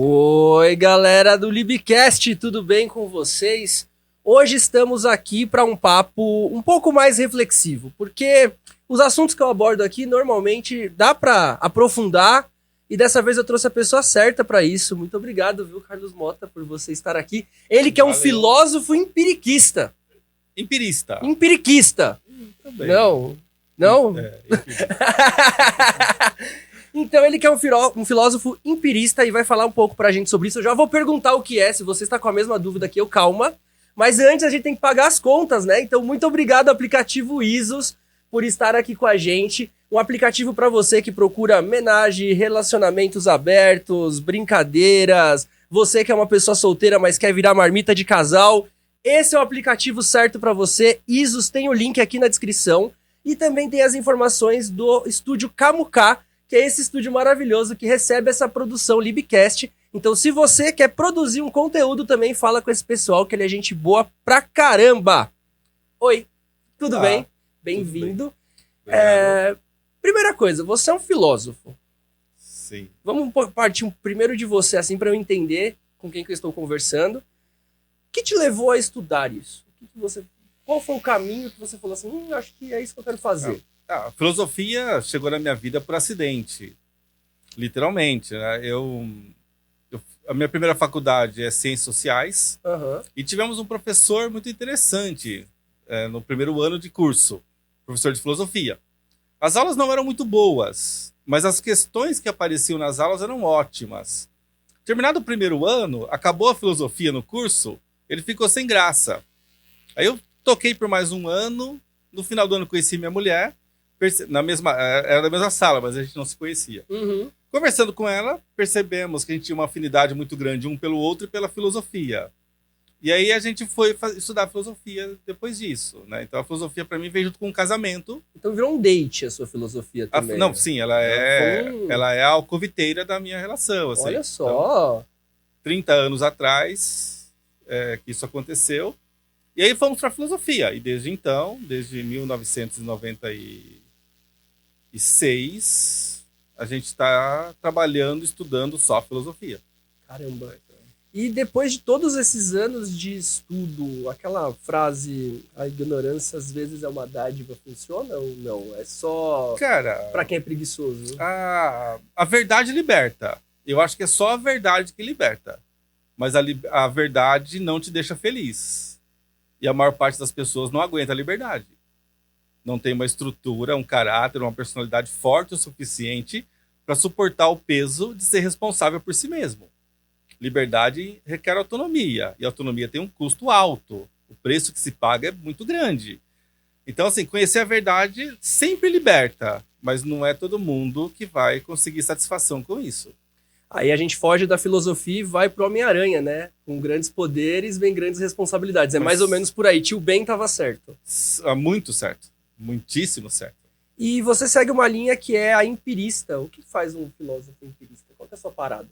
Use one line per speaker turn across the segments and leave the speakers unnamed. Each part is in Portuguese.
Oi, galera do Libcast, tudo bem com vocês? Hoje estamos aqui para um papo um pouco mais reflexivo, porque os assuntos que eu abordo aqui normalmente dá para aprofundar e dessa vez eu trouxe a pessoa certa para isso. Muito obrigado, viu, Carlos Mota, por você estar aqui. Ele que é um filósofo empiriquista.
Empirista.
Empiriquista.
Também.
Não. Então ele que é um filósofo empirista e vai falar um pouco pra gente sobre isso. Eu já vou perguntar o que é, se você está com a mesma dúvida que eu, calma. Mas antes a gente tem que pagar as contas, né? Então muito obrigado, aplicativo Isos, por estar aqui com a gente. Um aplicativo para você que procura homenagem, relacionamentos abertos, brincadeiras. Você que é uma pessoa solteira, mas quer virar marmita de casal. Esse é o aplicativo certo para você. Isos tem o link aqui na descrição. E também tem as informações do estúdio Camucá, que é esse estúdio maravilhoso que recebe essa produção Libcast. Então, se você quer produzir um conteúdo, também fala com esse pessoal, que ele é gente boa pra caramba. Oi, tudo bem? Bem-vindo. Primeira coisa, você é um filósofo.
Sim.
Vamos partir primeiro de você, assim, para eu entender com quem que eu estou conversando. O que te levou a estudar isso? Qual foi o caminho que você falou assim, acho que é isso que eu quero fazer?
A filosofia chegou na minha vida por acidente, literalmente, né? A minha primeira faculdade é Ciências Sociais, e tivemos um professor muito interessante no primeiro ano de curso, professor de filosofia. As aulas não eram muito boas, mas as questões que apareciam nas aulas eram ótimas. Terminado o primeiro ano, acabou a filosofia no curso, ele ficou sem graça. Aí eu toquei por mais um ano, no final do ano conheci minha mulher, era da mesma sala, mas a gente não se conhecia. Conversando com ela, percebemos que a gente tinha uma afinidade muito grande um pelo outro e pela filosofia. E aí a gente foi estudar filosofia depois disso, né? Então a filosofia para mim veio junto com um casamento.
Então virou um date a sua filosofia também.
Não, sim, ela é a alcoviteira da minha relação. Assim.
Olha só!
Então, 30 anos atrás que isso aconteceu. E aí fomos para a filosofia. E desde então, desde 1996, a gente está trabalhando, estudando só filosofia.
Caramba! E depois de todos esses anos de estudo, aquela frase, a ignorância às vezes é uma dádiva, funciona ou não? É só para quem é preguiçoso?
A verdade liberta. Eu acho que é só a verdade que liberta. Mas a verdade não te deixa feliz. E a maior parte das pessoas não aguenta a liberdade. Não tem uma estrutura, um caráter, uma personalidade forte o suficiente para suportar o peso de ser responsável por si mesmo. Liberdade requer autonomia, e autonomia tem um custo alto. O preço que se paga é muito grande. Então, assim, conhecer a verdade sempre liberta, mas não é todo mundo que vai conseguir satisfação com isso.
Aí a gente foge da filosofia e vai pro Homem-Aranha, né? Com grandes poderes vem grandes responsabilidades. É mais ou menos por aí. Tio Ben tava certo.
Muito certo. Muitíssimo certo.
E você segue uma linha que é a empirista. O que faz um filósofo empirista? Qual que é a sua parada?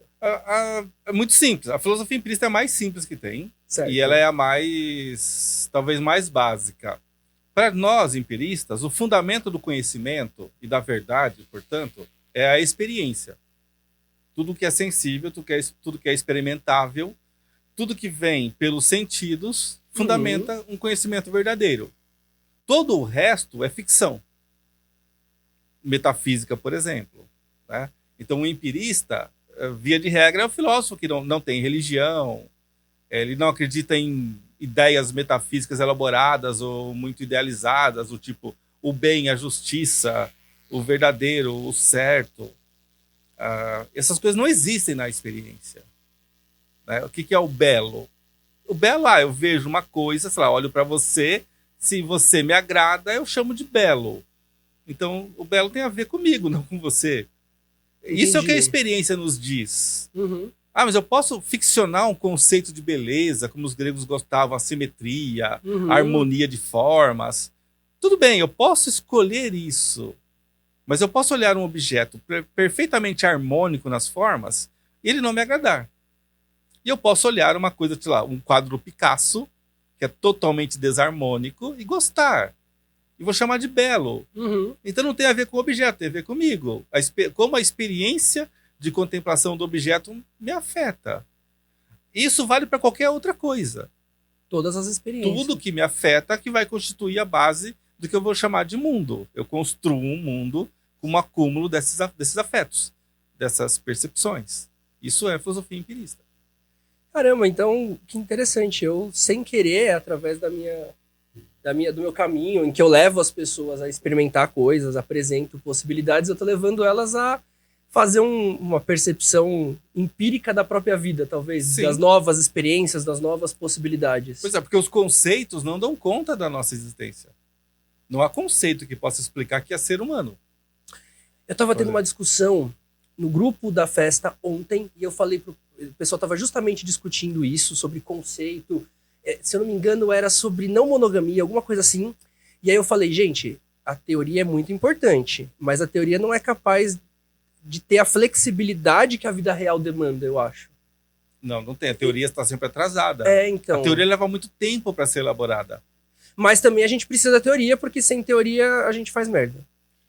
É muito simples. A filosofia empirista é a mais simples que tem.
Certo.
E ela é a talvez mais básica. Para nós, empiristas, o fundamento do conhecimento e da verdade, portanto, é a experiência. Tudo que é sensível, tudo que é experimentável, tudo que vem pelos sentidos, fundamenta um conhecimento verdadeiro. Todo o resto é ficção. Metafísica, por exemplo. Né? Então, o empirista, via de regra, é o filósofo que não tem religião, ele não acredita em ideias metafísicas elaboradas ou muito idealizadas, o tipo o bem, a justiça, o verdadeiro, o certo. Essas coisas não existem na experiência. Né? O que é o belo? O belo, eu vejo uma coisa, sei lá, olho para você, se você me agrada, eu chamo de belo. Então, o belo tem a ver comigo, não com você.
Entendi.
Isso é o que a experiência nos diz. Mas eu posso ficcionar um conceito de beleza, como os gregos gostavam, a simetria, a harmonia de formas. Tudo bem, eu posso escolher isso. Mas eu posso olhar um objeto perfeitamente harmônico nas formas e ele não me agradar. E eu posso olhar uma coisa, sei lá, um quadro do Picasso, que é totalmente desarmônico, e gostar. E vou chamar de belo. Então não tem a ver com o objeto, tem a ver comigo. Como a experiência de contemplação do objeto me afeta. Isso vale para qualquer outra coisa.
Todas as experiências.
Tudo que me afeta que vai constituir a base do que eu vou chamar de mundo. Eu construo um mundo com um acúmulo desses afetos, dessas percepções. Isso é filosofia empirista.
Caramba, então, que interessante. Eu, sem querer, através do meu caminho, em que eu levo as pessoas a experimentar coisas, apresento possibilidades, eu tô levando elas a fazer uma percepção empírica da própria vida, talvez. Sim. Das novas experiências, das novas possibilidades.
Pois é, porque os conceitos não dão conta da nossa existência. Não há conceito que possa explicar que é ser humano.
Eu estava tendo uma discussão no grupo da festa ontem, e eu falei o pessoal estava justamente discutindo isso, sobre conceito. Se eu não me engano, era sobre não monogamia, alguma coisa assim. E aí eu falei, gente, a teoria é muito importante, mas a teoria não é capaz de ter a flexibilidade que a vida real demanda, eu acho.
Não tem. A teoria está sempre atrasada.
Então.
A teoria leva muito tempo para ser elaborada.
Mas também a gente precisa da teoria, porque sem teoria a gente faz merda.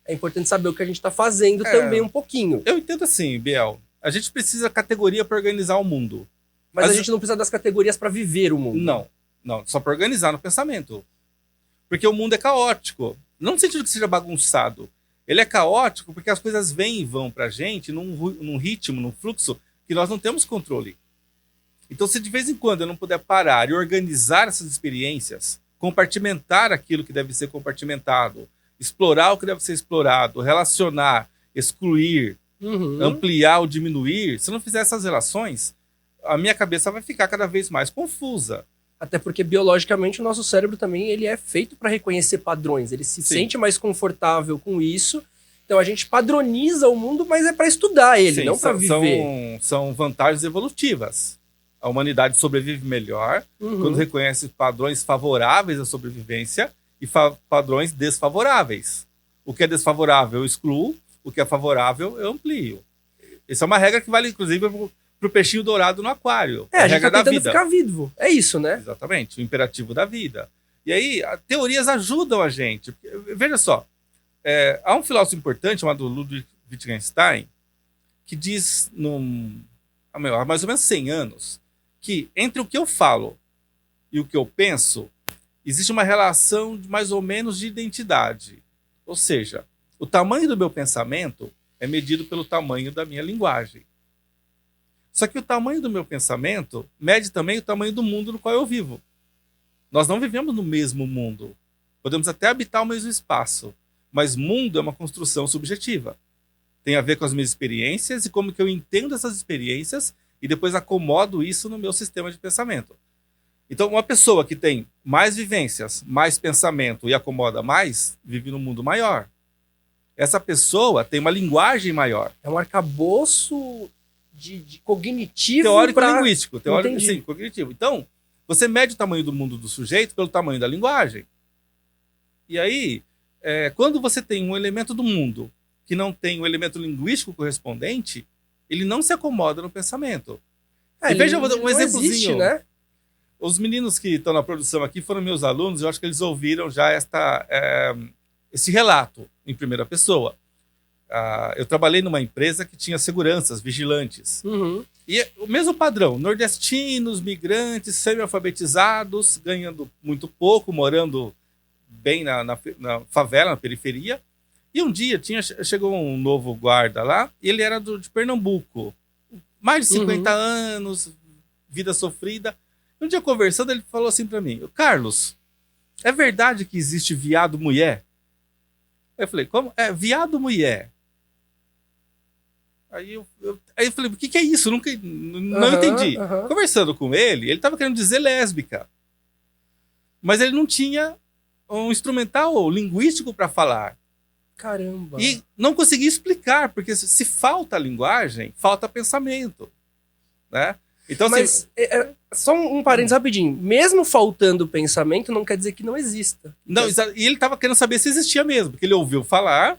É importante saber o que a gente está fazendo também um pouquinho.
Eu entendo assim, Biel. A gente precisa de categoria para organizar o mundo.
Mas a gente não precisa das categorias para viver o mundo.
Não. Só para organizar no pensamento. Porque o mundo é caótico. Não no sentido que seja bagunçado. Ele é caótico porque as coisas vêm e vão para a gente num ritmo, num fluxo que nós não temos controle. Então, se de vez em quando eu não puder parar e organizar essas experiências, compartimentar aquilo que deve ser compartimentado, explorar o que deve ser explorado, relacionar, excluir, ampliar ou diminuir, se eu não fizer essas relações, a minha cabeça vai ficar cada vez mais confusa.
Até porque, biologicamente, o nosso cérebro também ele é feito para reconhecer padrões. Ele se sente mais confortável com isso. Então, a gente padroniza o mundo, mas é para estudar ele, não para viver.
São vantagens evolutivas. A humanidade sobrevive melhor quando reconhece padrões favoráveis à sobrevivência e padrões desfavoráveis. O que é desfavorável eu excluo, o que é favorável eu amplio. Essa é uma regra que vale, inclusive, pro peixinho dourado no aquário.
A gente tá tentando ficar vivo. É isso, né?
Exatamente, o imperativo da vida. E aí, teorias ajudam a gente. Veja só, há um filósofo importante chamado Ludwig Wittgenstein que diz, há mais ou menos 100 anos, que entre o que eu falo e o que eu penso, existe uma relação mais ou menos de identidade. Ou seja, o tamanho do meu pensamento é medido pelo tamanho da minha linguagem. Só que o tamanho do meu pensamento mede também o tamanho do mundo no qual eu vivo. Nós não vivemos no mesmo mundo. Podemos até habitar o mesmo espaço, mas mundo é uma construção subjetiva. Tem a ver com as minhas experiências e como que eu entendo essas experiências e depois acomodo isso no meu sistema de pensamento. Então, uma pessoa que tem mais vivências, mais pensamento e acomoda mais, vive num mundo maior. Essa pessoa tem uma linguagem maior.
É um arcabouço de cognitivo.
Teórico-linguístico. Sim, cognitivo. Então, você mede o tamanho do mundo do sujeito pelo tamanho da linguagem. E aí, quando você tem um elemento do mundo que não tem o elemento linguístico correspondente, ele não se acomoda no pensamento. E veja um exemplozinho.
Existe, né?
Os meninos que estão na produção aqui foram meus alunos, eu acho que eles ouviram já esse relato em primeira pessoa. Eu trabalhei numa empresa que tinha seguranças, vigilantes. E o mesmo padrão, nordestinos, migrantes, semi-alfabetizados, ganhando muito pouco, morando bem na favela, na periferia. E um dia chegou um novo guarda lá, e ele era de Pernambuco. Mais de 50 anos, vida sofrida. Um dia conversando, ele falou assim para mim: Carlos, é verdade que existe viado-mulher? Eu falei, como? Viado-mulher. Aí eu falei, o que é isso? Não entendi. Conversando com ele estava querendo dizer lésbica. Mas ele não tinha um instrumental linguístico para falar.
Caramba.
E não conseguia explicar, porque se falta linguagem, falta pensamento. Né? Então,
mas só um parênteses rapidinho. Mesmo faltando pensamento, não quer dizer que não exista.
Não, e ele estava querendo saber se existia mesmo, porque ele ouviu falar,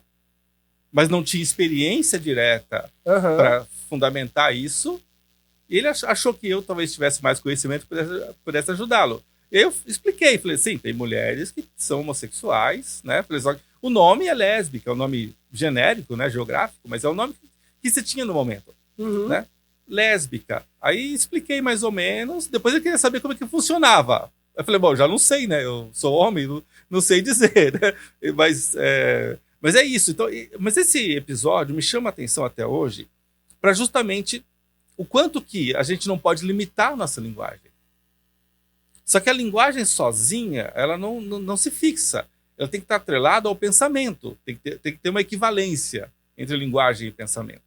mas não tinha experiência direta para fundamentar isso. E ele achou que eu talvez tivesse mais conhecimento e pudesse ajudá-lo. Eu expliquei, falei, sim, tem mulheres que são homossexuais, né? Falei, o nome é lésbica, é um nome genérico, né, geográfico, mas é o nome que se tinha no momento. né? Lésbica. Aí expliquei mais ou menos, depois eu queria saber como é que funcionava. Eu falei, bom, já não sei, né? Eu sou homem, não sei dizer, né? Mas é isso. Então, mas esse episódio me chama a atenção até hoje para justamente o quanto que a gente não pode limitar a nossa linguagem. Só que a linguagem sozinha, ela não se fixa. Ela tem que estar atrelada ao pensamento. Tem que ter uma equivalência entre linguagem e pensamento.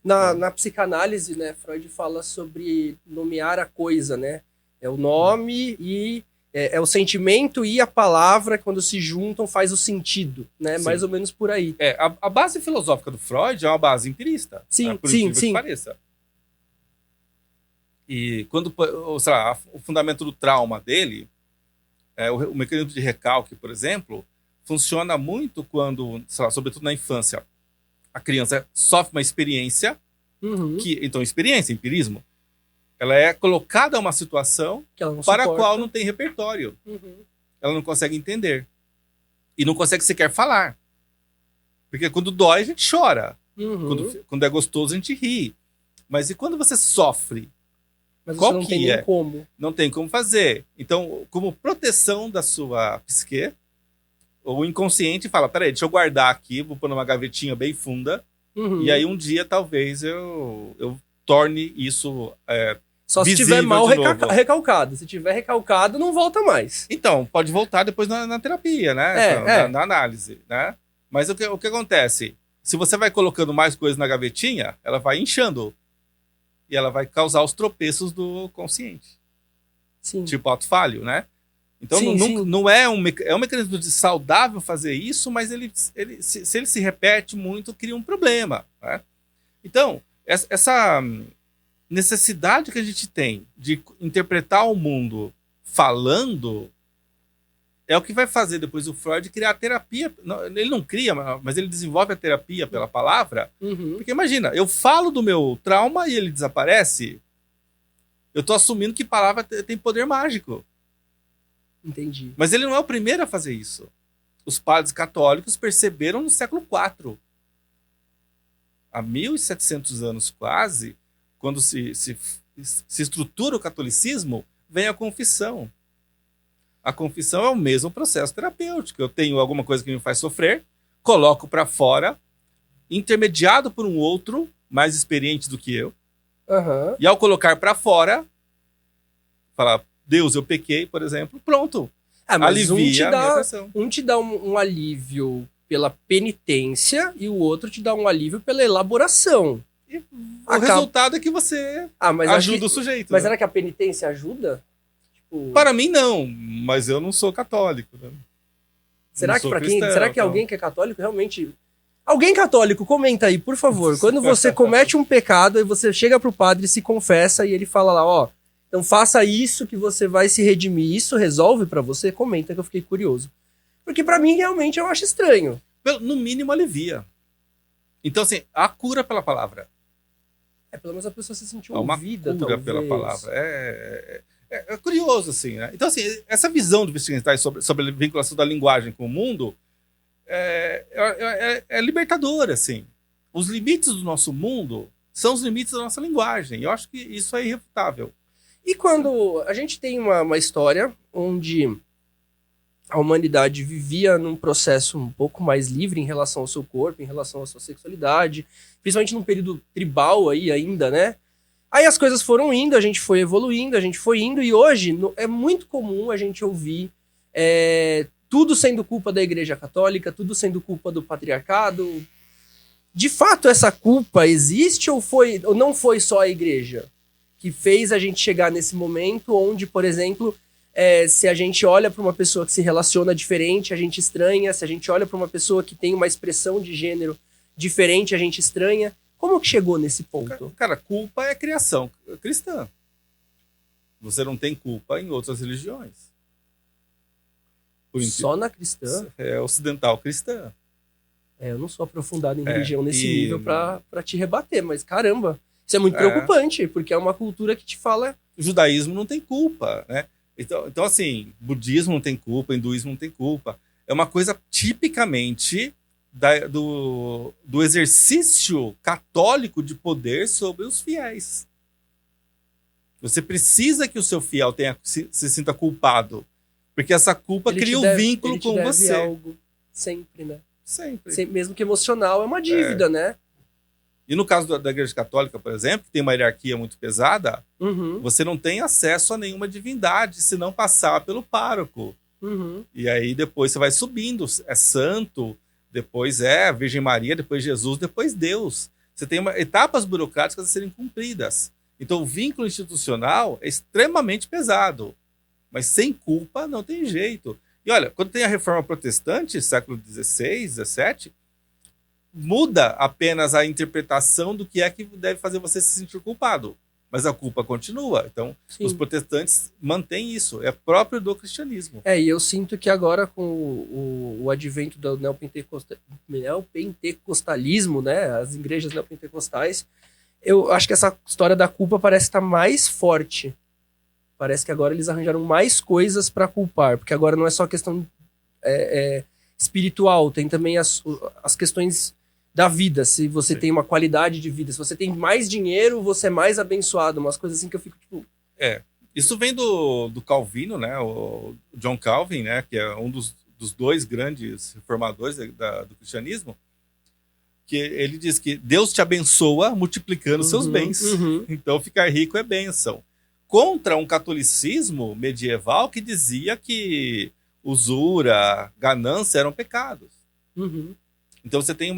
Na psicanálise, né, Freud fala sobre nomear a coisa, né? É o nome e é o sentimento e a palavra, quando se juntam, faz o sentido, né? Sim. Mais ou menos por aí.
A base filosófica do Freud é uma base empirista.
Sim,
por
sim.
Que pareça. E quando, sei lá, o fundamento do trauma dele, o mecanismo de recalque, por exemplo, funciona muito quando, sei lá, sobretudo na infância, a criança sofre uma experiência, então experiência, empirismo, ela é colocada a uma situação para a qual não tem repertório. Ela não consegue entender. E não consegue sequer falar. Porque quando dói, a gente chora. Quando é gostoso, a gente ri. Mas e quando você sofre?
Mas qual não tem nem como.
Não tem como fazer. Então, como proteção da sua psique, o inconsciente fala, peraí, deixa eu guardar aqui, vou pôr numa gavetinha bem funda, e aí um dia talvez eu torne isso
só se tiver mal recalcado. Se tiver recalcado, não volta mais.
Então, pode voltar depois na terapia, né? Na análise, né? Mas o que acontece? Se você vai colocando mais coisas na gavetinha, ela vai inchando. E ela vai causar os tropeços do consciente.
Sim.
Tipo autofalho, né? Então, não é um mecanismo de saudável fazer isso, mas se ele se repete muito, cria um problema, né? Então, essa necessidade que a gente tem de interpretar o mundo falando é o que vai fazer depois o Freud criar a terapia. Ele não cria, mas ele desenvolve a terapia pela palavra. Porque imagina, eu falo do meu trauma e ele desaparece. Eu estou assumindo que palavra tem poder mágico.
Entendi.
Mas ele não é o primeiro a fazer isso. Os padres católicos perceberam no século IV. Há 1700 anos quase, quando se estrutura o catolicismo, vem a confissão. A confissão é o mesmo processo terapêutico. Eu tenho alguma coisa que me faz sofrer, coloco para fora, intermediado por um outro mais experiente do que eu. E ao colocar para fora, falar, Deus, eu pequei, por exemplo, pronto.
Mas alivia a minha pressão. Um te dá um alívio pela penitência e o outro te dá um alívio pela elaboração.
E o resultado é que você ajuda o sujeito.
Mas será que a penitência ajuda?
Para mim, não. Mas eu não sou católico. Né?
Será que alguém que é católico realmente... Alguém católico, comenta aí, por favor. Quando você comete um pecado, e você chega pro padre, se confessa e ele fala lá, então faça isso que você vai se redimir. Isso resolve pra você? Comenta que eu fiquei curioso. Porque pra mim, realmente, eu acho estranho.
No mínimo, alivia. Então, assim, há cura pela palavra.
Pelo menos a pessoa se sentiu ouvida,
talvez. Há uma cura pela palavra. É curioso, assim, né? Então, assim, essa visão do Wittgenstein sobre a vinculação da linguagem com o mundo é libertadora, assim. Os limites do nosso mundo são os limites da nossa linguagem. Eu acho que isso é irrefutável.
E quando a gente tem uma história onde a humanidade vivia num processo um pouco mais livre em relação ao seu corpo, em relação à sua sexualidade, principalmente num período tribal aí ainda, né? Aí as coisas foram indo, a gente foi evoluindo, a gente foi indo, e hoje é muito comum a gente ouvir tudo sendo culpa da Igreja Católica, tudo sendo culpa do patriarcado. De fato, essa culpa existe ou não foi só a Igreja que fez a gente chegar nesse momento onde, por exemplo, se a gente olha para uma pessoa que se relaciona diferente, a gente estranha, se a gente olha para uma pessoa que tem uma expressão de gênero diferente, a gente estranha. Como que chegou nesse ponto?
Cara, culpa é criação cristã. Você não tem culpa em outras religiões.
Só na cristã?
É ocidental cristã.
Eu não sou aprofundado em religião nesse nível pra te rebater, mas caramba, isso é muito preocupante, porque é uma cultura que te fala...
O judaísmo não tem culpa, né? Então, assim, budismo não tem culpa, hinduísmo não tem culpa. É uma coisa tipicamente do exercício católico de poder sobre os fiéis. Você precisa que o seu fiel se sinta culpado, porque essa culpa cria um vínculo com você.
Algo sempre, né?
Sempre.
Mesmo que emocional, é uma dívida, né?
E no caso da Igreja Católica, por exemplo, que tem uma hierarquia muito pesada, você não tem acesso a nenhuma divindade se não passar pelo pároco. E aí depois você vai subindo, é santo, depois é a Virgem Maria, depois Jesus, depois Deus. Você tem etapas burocráticas a serem cumpridas. Então o vínculo institucional é extremamente pesado, mas sem culpa não tem jeito. E olha, quando tem a Reforma Protestante, século XVI, XVII, muda apenas a interpretação do que é que deve fazer você se sentir culpado. Mas a culpa continua. Então, sim, os protestantes mantêm isso. É próprio do cristianismo.
E eu sinto que agora, com o advento do neopentecostalismo, né, as igrejas neopentecostais, eu acho que essa história da culpa parece estar mais forte. Parece que agora eles arranjaram mais coisas para culpar. Porque agora não é só questão espiritual, tem também as questões da vida, se você tem uma qualidade de vida, se você tem mais dinheiro, você é mais abençoado, umas coisas assim que eu fico tipo...
Isso vem do Calvino, né, o John Calvin, né, que é um dos dois grandes reformadores do cristianismo, que ele diz que Deus te abençoa multiplicando seus bens, então ficar rico é bênção. Contra um catolicismo medieval que dizia que usura, ganância eram pecados. Então você tem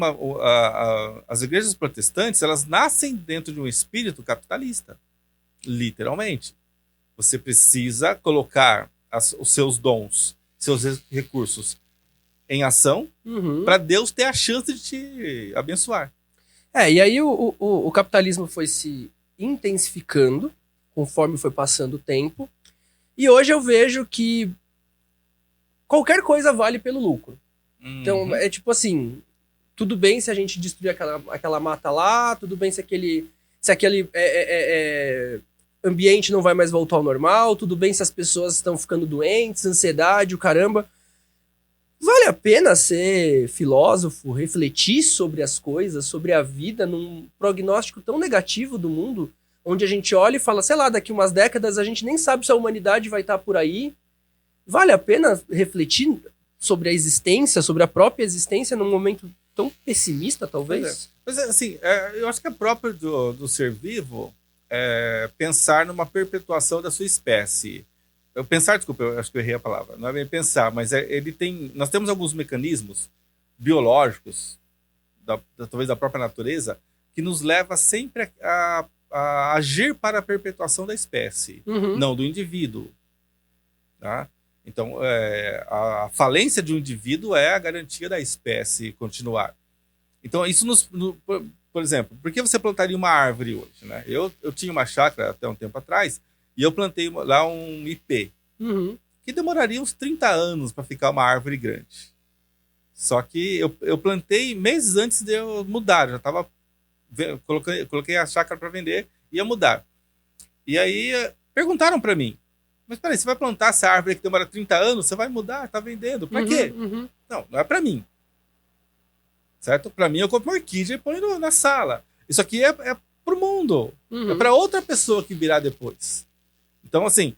as igrejas protestantes, elas nascem dentro de um espírito capitalista, literalmente. Você precisa colocar os seus dons, seus recursos em ação para Deus ter a chance de te abençoar.
E aí o capitalismo foi se intensificando conforme foi passando o tempo, e hoje eu vejo que qualquer coisa vale pelo lucro. Então é tipo assim, tudo bem se a gente destruir aquela mata lá, tudo bem se aquele ambiente não vai mais voltar ao normal, tudo bem se as pessoas estão ficando doentes, ansiedade, o caramba. Vale a pena ser filósofo, refletir sobre as coisas, sobre a vida, num prognóstico tão negativo do mundo, onde a gente olha e fala, sei lá, daqui umas décadas a gente nem sabe se a humanidade vai estar por aí. Vale a pena refletir sobre a existência, sobre a própria existência, num momento tão pessimista, talvez?
Mas assim, eu acho que é próprio do ser vivo pensar numa perpetuação da sua espécie. Desculpa, eu acho que eu errei a palavra. Não é bem pensar, mas nós temos alguns mecanismos biológicos, talvez da própria natureza, que nos leva sempre a agir para a perpetuação da espécie, não do indivíduo. Tá? Então, a falência de um indivíduo é a garantia da espécie continuar. Então, isso por exemplo, por que você plantaria uma árvore hoje? Né? Eu tinha uma chácara até um tempo atrás e eu plantei lá um ipê, que demoraria uns 30 anos para ficar uma árvore grande. Só que eu plantei meses antes de eu mudar, já estava... Coloquei a chácara para vender, ia mudar. E aí perguntaram para mim, mas peraí, você vai plantar essa árvore que demora 30 anos, você vai mudar, tá vendendo, para quê? Não é para mim. Certo? Para mim eu compro uma orquídea e ponho na sala. Isso aqui é pro mundo. É para outra pessoa que virá depois. Então, assim,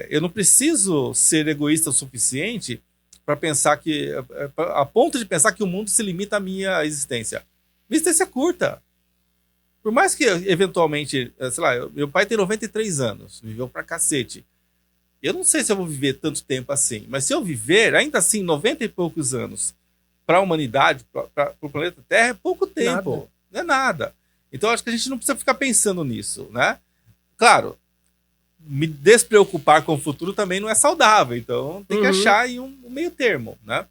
eu não preciso ser egoísta o suficiente para pensar que... a ponto de pensar que o mundo se limita à minha existência. Minha existência é curta. Por mais que, eventualmente, sei lá, meu pai tem 93 anos, viveu pra cacete. Eu não sei se eu vou viver tanto tempo assim, mas se eu viver, ainda assim, 90 e poucos anos, para a humanidade, para o planeta Terra, é pouco tempo. Nada. Não é nada. Então, acho que a gente não precisa ficar pensando nisso, né? Claro, me despreocupar com o futuro também não é saudável, então tem que achar aí um meio termo, né?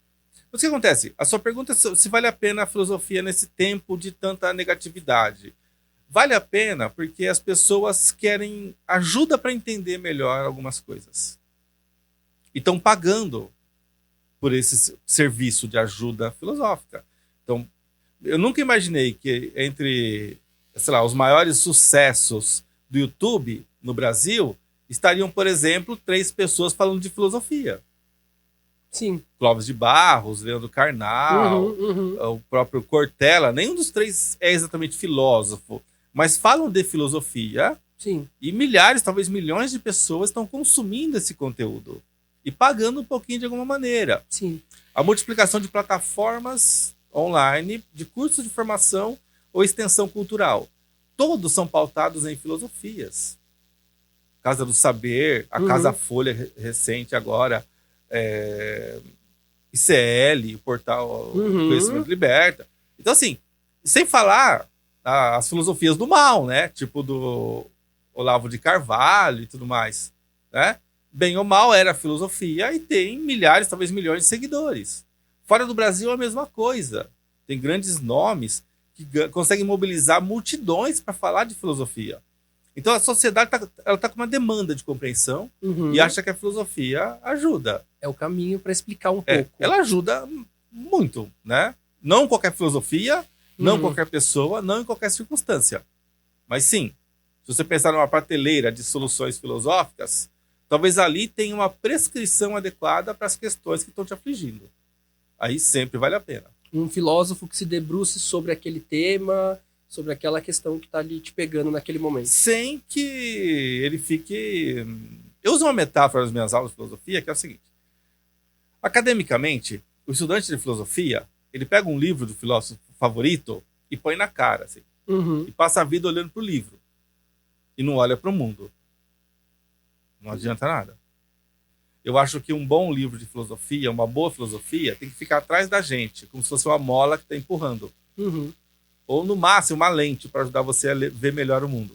O que acontece? A sua pergunta é se vale a pena a filosofia nesse tempo de tanta negatividade. Vale a pena porque as pessoas querem ajuda para entender melhor algumas coisas. E estão pagando por esse serviço de ajuda filosófica. Então, eu nunca imaginei que entre, sei lá, os maiores sucessos do YouTube no Brasil estariam, por exemplo, 3 pessoas falando de filosofia.
Sim.
Clóvis de Barros, Leandro Carnal, o próprio Cortella. Nenhum dos três é exatamente filósofo, mas falam de filosofia.
Sim.
E milhares, talvez milhões de pessoas estão consumindo esse conteúdo e pagando um pouquinho de alguma maneira.
Sim.
A multiplicação de plataformas online, de cursos de formação ou extensão cultural. Todos são pautados em filosofias. Casa do Saber, a Casa Folha recente agora, ICL, o portal Conhecimento Liberta. Então, assim, sem falar as filosofias do mal, né? Tipo do Olavo de Carvalho e tudo mais, né? Bem ou mal era filosofia e tem milhares, talvez milhões de seguidores. Fora do Brasil, a mesma coisa. Tem grandes nomes que conseguem mobilizar multidões para falar de filosofia. Então a sociedade tá com uma demanda de compreensão e acha que a filosofia ajuda.
É o caminho para explicar um pouco.
Ela ajuda muito, né? Não em qualquer filosofia, não em qualquer pessoa, não em qualquer circunstância. Mas sim, se você pensar numa prateleira de soluções filosóficas, talvez ali tenha uma prescrição adequada para as questões que estão te afligindo. Aí sempre vale a pena.
Um filósofo que se debruce sobre aquele tema, sobre aquela questão que está ali te pegando naquele momento.
Sem que ele fique... Eu uso uma metáfora nas minhas aulas de filosofia, que é o seguinte. Academicamente, o estudante de filosofia, ele pega um livro do filósofo favorito e põe na cara, assim. E passa a vida olhando para o livro. E não olha para o mundo. Não adianta nada. Eu acho que um bom livro de filosofia, uma boa filosofia, tem que ficar atrás da gente, como se fosse uma mola que está empurrando. Ou, no máximo, uma lente para ajudar você a ver melhor o mundo.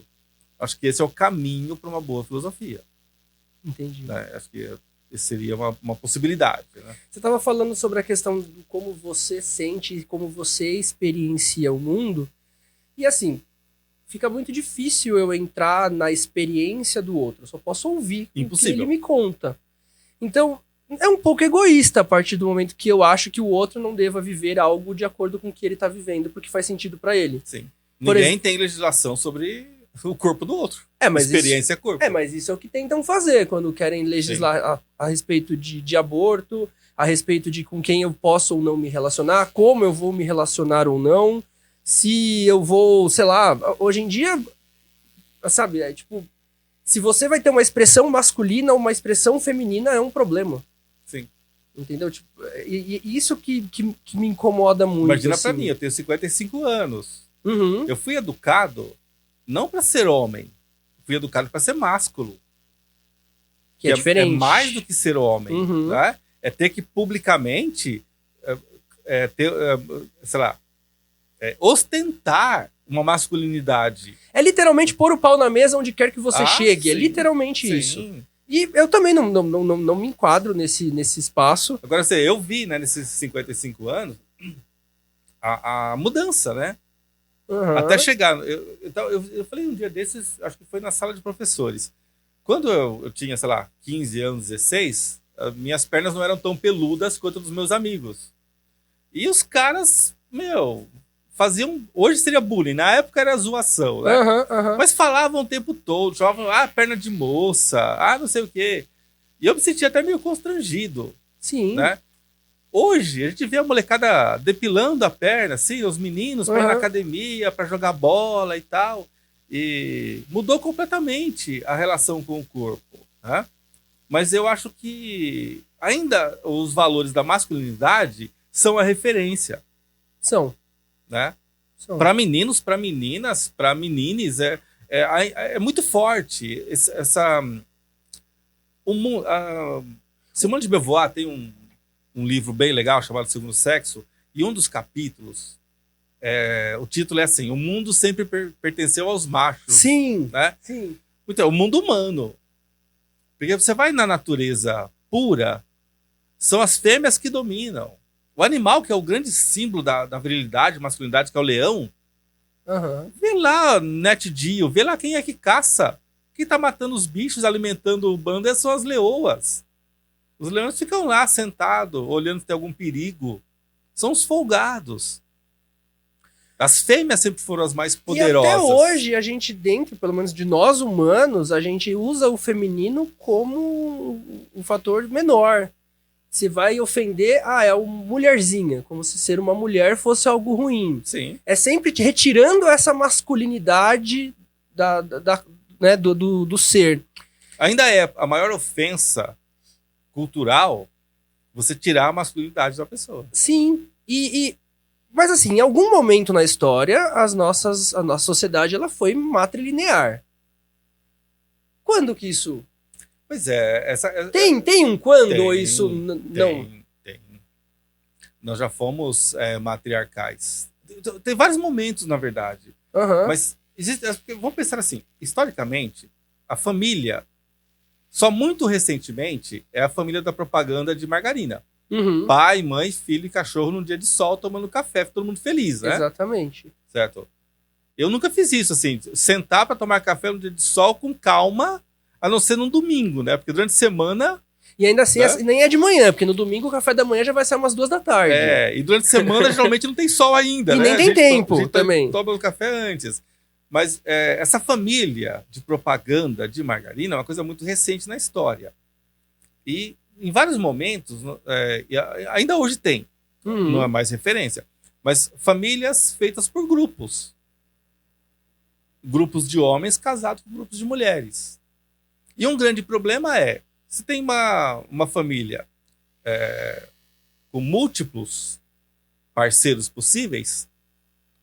Acho que esse é o caminho para uma boa filosofia.
Entendi.
Acho que esse seria uma possibilidade. Né?
Você estava falando sobre a questão de como você sente e como você experiencia o mundo. E assim, fica muito difícil eu entrar na experiência do outro. Eu só posso ouvir o que ele me conta. Então, é um pouco egoísta a partir do momento que eu acho que o outro não deva viver algo de acordo com o que ele está vivendo, porque faz sentido para ele.
Sim. Ninguém tem legislação sobre o corpo do outro.
Mas
experiência é corpo.
Mas isso é o que tentam fazer quando querem legislar a respeito de aborto, a respeito de com quem eu posso ou não me relacionar, como eu vou me relacionar ou não, se eu vou, sei lá, hoje em dia, sabe, tipo, se você vai ter uma expressão masculina ou uma expressão feminina, é um problema.
Sim.
Entendeu? Tipo, e isso que me incomoda muito.
Imagina
assim.
pra mim, eu tenho 55 anos. Eu fui educado não pra ser homem, fui educado pra ser másculo.
Que é diferente.
É mais do que ser homem. Né? É ter que publicamente sei lá, ostentar uma masculinidade.
É literalmente pôr o pau na mesa onde quer que você chegue. Sim, é literalmente isso. E eu também não me enquadro nesse espaço.
Agora, eu vi, né, nesses 55 anos, a mudança, né? Até chegar... Eu falei um dia desses, acho que foi na sala de professores. Quando eu tinha, sei lá, 15 anos, 16, minhas pernas não eram tão peludas quanto dos meus amigos. E os caras, faziam... Hoje seria bullying, na época era zoação, né? Mas falavam o tempo todo, chamavam, perna de moça, não sei o quê. E eu me sentia até meio constrangido.
Sim.
Né? Hoje, a gente vê a molecada depilando a perna, assim, os meninos para ir na academia, para jogar bola e tal. E mudou completamente a relação com o corpo. Né? Mas eu acho que ainda os valores da masculinidade são a referência.
São.
Né? Para meninos, para meninas, para menines, é muito forte. Simone de Beauvoir tem um livro bem legal chamado Segundo Sexo, e um dos capítulos, o título é assim: o mundo sempre pertenceu aos machos.
Sim,
né?
Sim.
Então, o mundo humano. Porque você vai na natureza pura, são as fêmeas que dominam. O animal, que é o grande símbolo da virilidade, masculinidade, que é o leão, vê lá Nat Geo, vê lá quem é que caça. Quem tá matando os bichos, alimentando o bando, são as leoas. Os leões ficam lá sentados, olhando se tem algum perigo. São os folgados. As fêmeas sempre foram as mais poderosas.
E até hoje, a gente, dentro, pelo menos de nós humanos, a gente usa o feminino como um fator menor. você vai ofender, é uma mulherzinha, como se ser uma mulher fosse algo ruim.
Sim.
É sempre te retirando essa masculinidade né, do ser.
Ainda é a maior ofensa cultural você tirar a masculinidade da pessoa.
Sim, mas assim, em algum momento na história, a nossa sociedade ela foi matrilinear. Quando que isso...
Pois é.
Tem um quando
tem,
isso não...
Tem. Nós já fomos matriarcais. Tem vários momentos, na verdade.
Uhum.
Mas vamos pensar assim, historicamente, a família, só muito recentemente, é a família da propaganda de margarina.
Uhum.
Pai, mãe, filho e cachorro num dia de sol, tomando café, todo mundo feliz, né?
Exatamente.
Certo? Eu nunca fiz isso, assim, sentar para tomar café num dia de sol com calma, a não ser num domingo, né? Porque durante a semana...
E ainda assim, nem é de manhã, porque no domingo o café da manhã já vai ser umas 2 da tarde.
E durante a semana geralmente não tem sol ainda,
e
né?
Nem tem tempo também.
Toma o café antes. Mas essa família de propaganda de margarina é uma coisa muito recente na história. E em vários momentos, ainda hoje tem, não é mais referência, mas famílias feitas por grupos. Grupos de homens casados com grupos de mulheres. E um grande problema se tem uma família com múltiplos parceiros possíveis,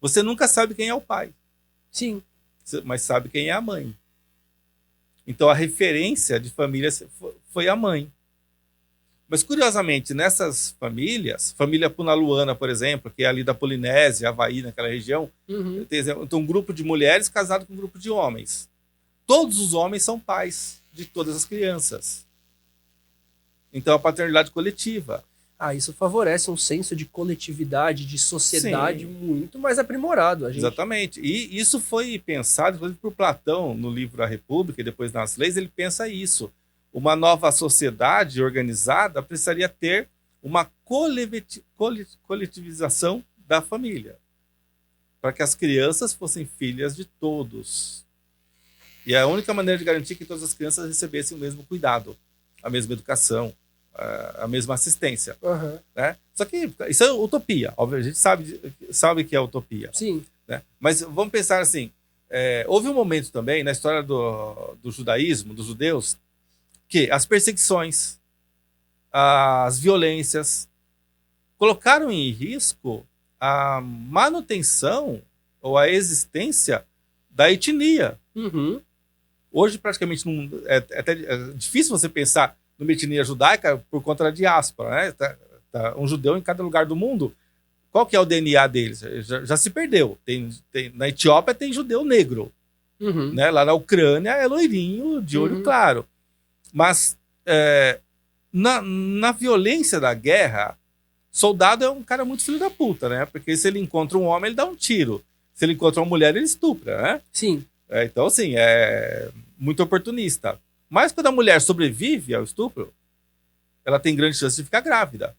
você nunca sabe quem é o pai.
Sim.
Mas sabe quem é a mãe. Então a referência de família foi a mãe. Mas curiosamente, nessas famílias, família punaluana, por exemplo, que é ali da Polinésia, Havaí, naquela região, tem um grupo de mulheres casado com um grupo de homens. Todos os homens são pais de todas as crianças. Então a paternidade coletiva.
Isso favorece um senso de coletividade, de sociedade muito mais aprimorado.
Exatamente. E isso foi pensado, inclusive, por Platão, no livro A República, e depois nas leis, ele pensa isso. Uma nova sociedade organizada precisaria ter uma coletivização da família, para que as crianças fossem filhas de todos. E a única maneira de garantir que todas as crianças recebessem o mesmo cuidado, a mesma educação, a mesma assistência. Né? Só que isso é utopia, óbvio, a gente sabe que é utopia.
Sim.
Né? Mas vamos pensar assim, houve um momento também na história do judaísmo, dos judeus, que as perseguições, as violências colocaram em risco a manutenção ou a existência da etnia. Hoje praticamente é até difícil você pensar numa etnia judaica por conta da diáspora, né? Tá um judeu em cada lugar do mundo. Qual que é o DNA deles? Já se perdeu. Na Etiópia tem judeu negro. Né? Lá na Ucrânia é loirinho de olho claro. Mas na violência da guerra, soldado é um cara muito filho da puta, né? Porque se ele encontra um homem, ele dá um tiro. Se ele encontra uma mulher, ele estupra, né?
Sim.
Então, assim, é muito oportunista. Mas quando a mulher sobrevive ao estupro, ela tem grande chance de ficar grávida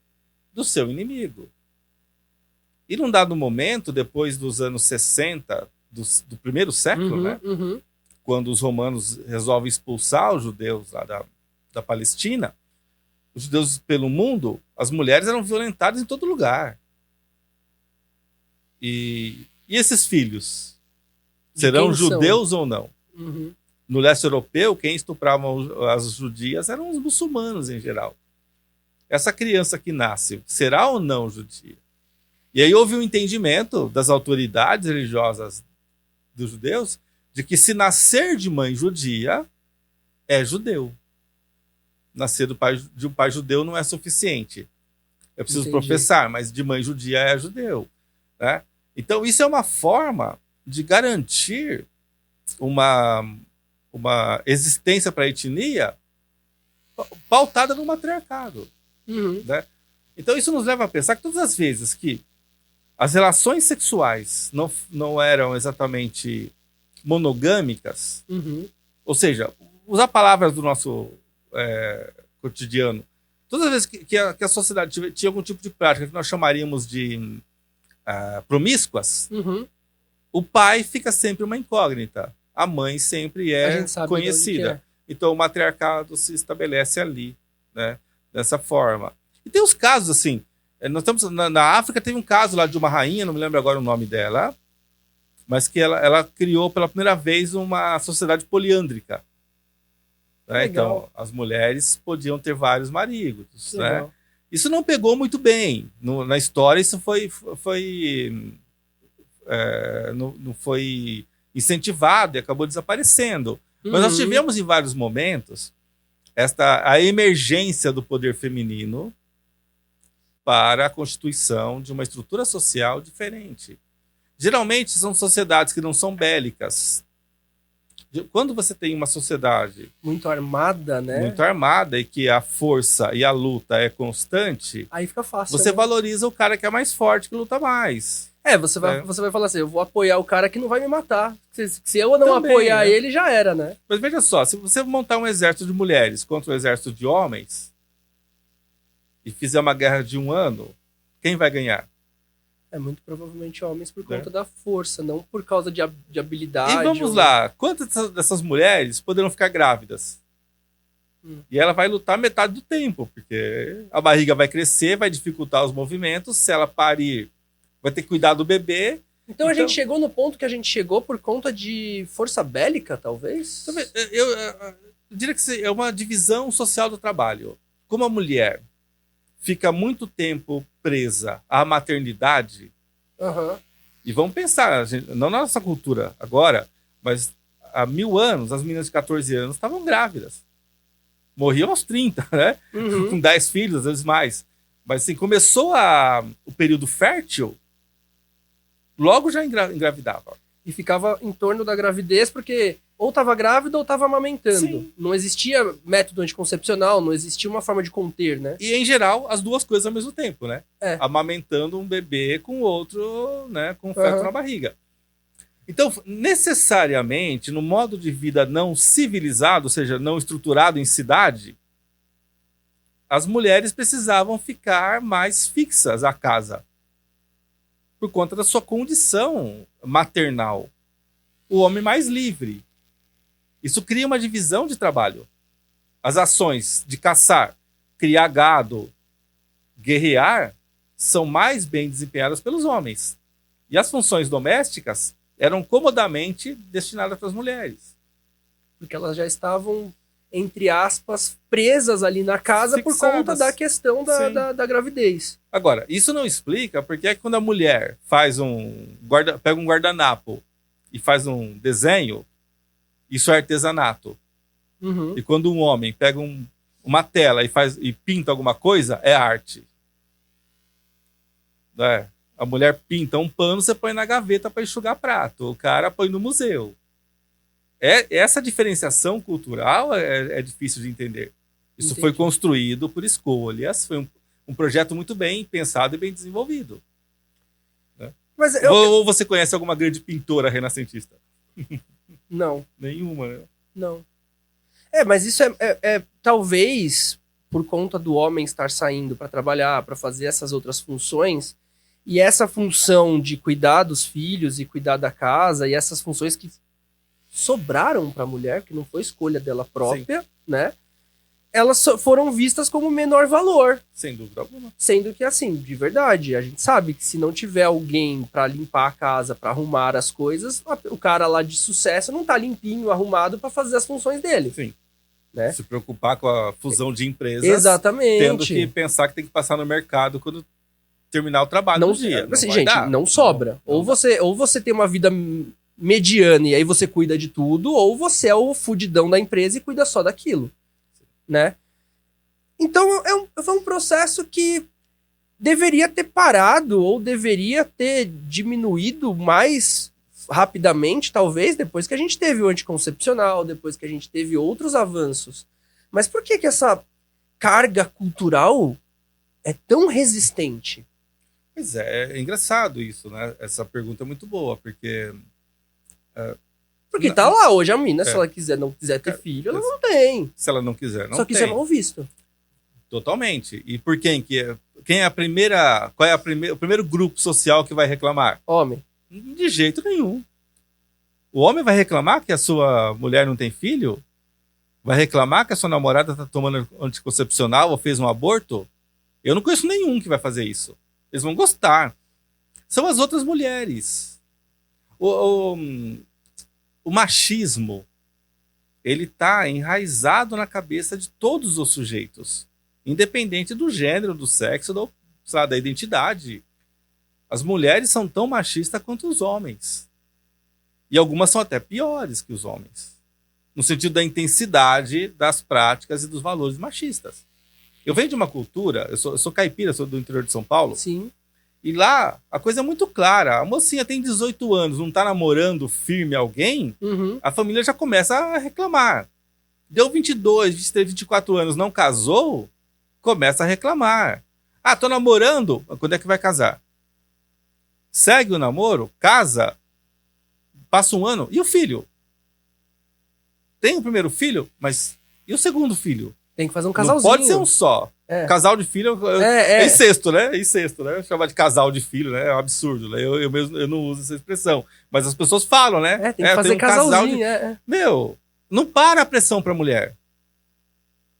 do seu inimigo. E num dado momento, depois dos anos 60, do primeiro século, né? Quando os romanos resolvem expulsar os judeus lá da Palestina, os judeus pelo mundo, as mulheres eram violentadas em todo lugar. E esses filhos? Serão judeus ou não? No leste europeu, quem estuprava as judias eram os muçulmanos em geral. Essa criança que nasce, será ou não judia? E aí houve um entendimento das autoridades religiosas dos judeus de que se nascer de mãe judia, é judeu. Nascer de um pai judeu não é suficiente. É preciso professar, mas de mãe judia é judeu. Né? Então isso é uma forma de garantir uma existência para a etnia pautada no matriarcado. Né? Então isso nos leva a pensar que todas as vezes que as relações sexuais não eram exatamente monogâmicas, ou seja, usar palavras do nosso cotidiano, todas as vezes que a sociedade tinha algum tipo de prática que nós chamaríamos de promíscuas, o pai fica sempre uma incógnita, a mãe sempre é conhecida. Então o matriarcado se estabelece ali, né, dessa forma. E tem os casos, assim, nós estamos na África, teve um caso lá de uma rainha, não me lembro agora o nome dela, mas que ela criou pela primeira vez uma sociedade poliândrica. Né? Então, as mulheres podiam ter vários maridos. Né? Isso não pegou muito bem. Na história, isso não foi incentivado e acabou desaparecendo. Mas nós tivemos em vários momentos a emergência do poder feminino para a constituição de uma estrutura social diferente. Geralmente são sociedades que não são bélicas. Quando você tem uma sociedade
muito armada, né?
Muito armada e que a força e a luta é constante,
aí fica fácil.
Você valoriza o cara que é mais forte, que luta mais.
Você vai falar assim, eu vou apoiar o cara que não vai me matar. Se eu não apoiar ele, já era, né?
Mas veja só, se você montar um exército de mulheres contra um exército de homens e fizer uma guerra de 1 ano, quem vai ganhar?
Muito provavelmente homens por conta da força, não por causa de habilidade.
E vamos lá, quantas dessas mulheres poderão ficar grávidas? E ela vai lutar metade do tempo, porque a barriga vai crescer, vai dificultar os movimentos, se ela parir, vai ter que cuidar do bebê.
Então a gente chegou no ponto que a gente chegou por conta de força bélica, talvez?
Eu diria que é uma divisão social do trabalho. Como a mulher fica muito tempo presa à maternidade, e vamos pensar, não na nossa cultura agora, mas há 1000 anos, as meninas de 14 anos estavam grávidas. Morriam aos 30, né? Com 10 filhos, às vezes mais. Mas assim, começou o período fértil, logo já engravidava.
E ficava em torno da gravidez, porque ou estava grávida ou estava amamentando. Sim. Não existia método anticoncepcional, não existia uma forma de conter, né?
E, em geral, as duas coisas ao mesmo tempo, né? Amamentando um bebê com outro, né? Com feto na barriga. Então, necessariamente, no modo de vida não civilizado, ou seja, não estruturado em cidade, as mulheres precisavam ficar mais fixas à casa, por conta da sua condição maternal. O homem mais livre. Isso cria uma divisão de trabalho. As ações de caçar, criar gado, guerrear, são mais bem desempenhadas pelos homens. E as funções domésticas eram comodamente destinadas para as mulheres.
Porque elas já estavam, entre aspas, presas ali na casa fixadas, por conta da questão da gravidez.
Agora, isso não explica porque é que quando a mulher pega um guardanapo e faz um desenho, isso é artesanato. E quando um homem pega uma tela e pinta alguma coisa, é arte. A mulher pinta um pano, você põe na gaveta para enxugar prato. O cara põe no museu. Essa diferenciação cultural é difícil de entender. Isso foi construído por escolhas, foi um projeto muito bem pensado e bem desenvolvido. Né? Mas ou você conhece alguma grande pintora renascentista?
Não.
Nenhuma, né?
Não. Mas isso é talvez por conta do homem estar saindo para trabalhar, para fazer essas outras funções, e essa função de cuidar dos filhos e cuidar da casa, e essas funções que sobraram para a mulher, que não foi escolha dela própria, né? Elas foram vistas como menor valor.
Sem dúvida alguma.
Sendo que, assim, de verdade, a gente sabe que se não tiver alguém para limpar a casa, para arrumar as coisas, o cara lá de sucesso não tá limpinho, arrumado para fazer as funções dele.
Sim.
Né?
Se preocupar com a fusão de empresas.
Exatamente.
Tendo que pensar que tem que passar no mercado quando terminar o trabalho
não,
do dia.
Assim, gente, dar. Não sobra. Não. Ou você tem uma vida mediana e aí você cuida de tudo, ou você é o fudidão da empresa e cuida só daquilo. Né? Então foi um processo que deveria ter parado ou deveria ter diminuído mais rapidamente, talvez, depois que a gente teve o anticoncepcional, depois que a gente teve outros avanços. Mas por que essa carga cultural é tão resistente?
Pois é engraçado isso, né? Essa pergunta é muito boa, porque...
Porque tá lá hoje a mina, se ela não quiser ter filho, ela não tem.
Se ela não quiser, não tem.
Só que isso é mal visto.
Totalmente. E por quem? Quem é a primeira... Qual é o primeiro grupo social que vai reclamar?
Homem.
De jeito nenhum. O homem vai reclamar que a sua mulher não tem filho? Vai reclamar que a sua namorada tá tomando anticoncepcional ou fez um aborto? Eu não conheço nenhum que vai fazer isso. Eles vão gostar. São as outras mulheres. O machismo, ele está enraizado na cabeça de todos os sujeitos, independente do gênero, do sexo, da identidade. As mulheres são tão machistas quanto os homens. E algumas são até piores que os homens, no sentido da intensidade das práticas e dos valores machistas. Eu venho de uma cultura, eu sou caipira, sou do interior de São Paulo.
Sim.
E lá, a coisa é muito clara. A mocinha tem 18 anos, não tá namorando firme alguém, a família já começa a reclamar. Deu 22, 23, 24 anos, não casou, começa a reclamar. Ah, tô namorando, quando é que vai casar? Segue o namoro, casa, passa um ano, e o filho? Tem o primeiro filho, mas e o segundo filho?
Tem que fazer um casalzinho.
Não pode ser um só. Casal de filho é incesto, né? Incesto, né? Chamar de casal de filho, né? É um absurdo, né? Eu mesmo eu não uso essa expressão. Mas as pessoas falam, né?
Tem que fazer casalzinho.
Meu, não para a pressão pra mulher.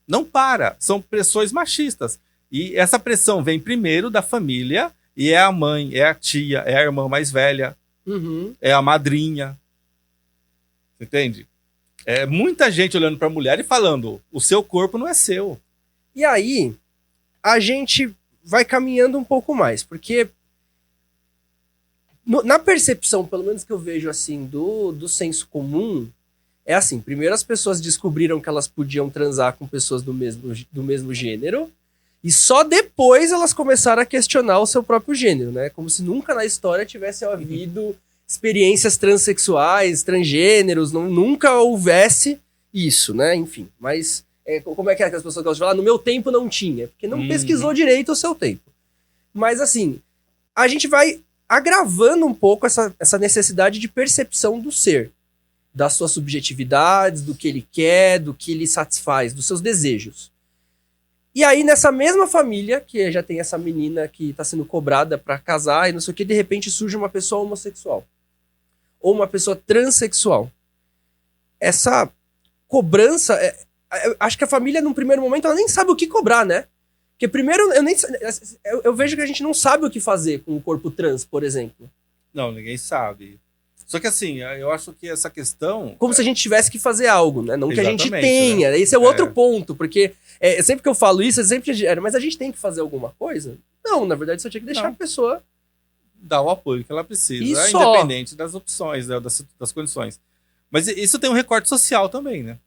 Não para. São pressões machistas. E essa pressão vem primeiro da família, e é a mãe, é a tia, é a irmã mais velha, é a madrinha. Você entende? É muita gente olhando pra mulher e falando, o seu corpo não é seu.
E aí, a gente vai caminhando um pouco mais, porque na percepção, pelo menos que eu vejo assim, do senso comum, é assim, primeiro as pessoas descobriram que elas podiam transar com pessoas do mesmo gênero, e só depois elas começaram a questionar o seu próprio gênero, né? Como se nunca na história tivesse havido experiências transexuais, transgêneros, nunca houvesse isso, né? Enfim, mas... como é que as pessoas gostam de falar? No meu tempo não tinha, porque não pesquisou direito o seu tempo. Mas assim, a gente vai agravando um pouco essa necessidade de percepção do ser, das suas subjetividades, do que ele quer, do que ele satisfaz, dos seus desejos. E aí, nessa mesma família, que já tem essa menina que tá sendo cobrada pra casar e não sei o que, de repente surge uma pessoa homossexual. Ou uma pessoa transexual. Essa cobrança... acho que a família, num primeiro momento, ela nem sabe o que cobrar, né? Porque primeiro, eu vejo que a gente não sabe o que fazer com o corpo trans, por exemplo.
Não, ninguém sabe. Só que assim, eu acho que essa questão...
Como se a gente tivesse que fazer algo, né? Não que a gente tenha. Né? Esse é o outro ponto, porque sempre que eu falo isso, mas a gente tem que fazer alguma coisa? Não, na verdade, só tinha que deixar a pessoa...
dar o apoio que ela precisa, independente das opções, né, das condições. Mas isso tem um recorte social também, né?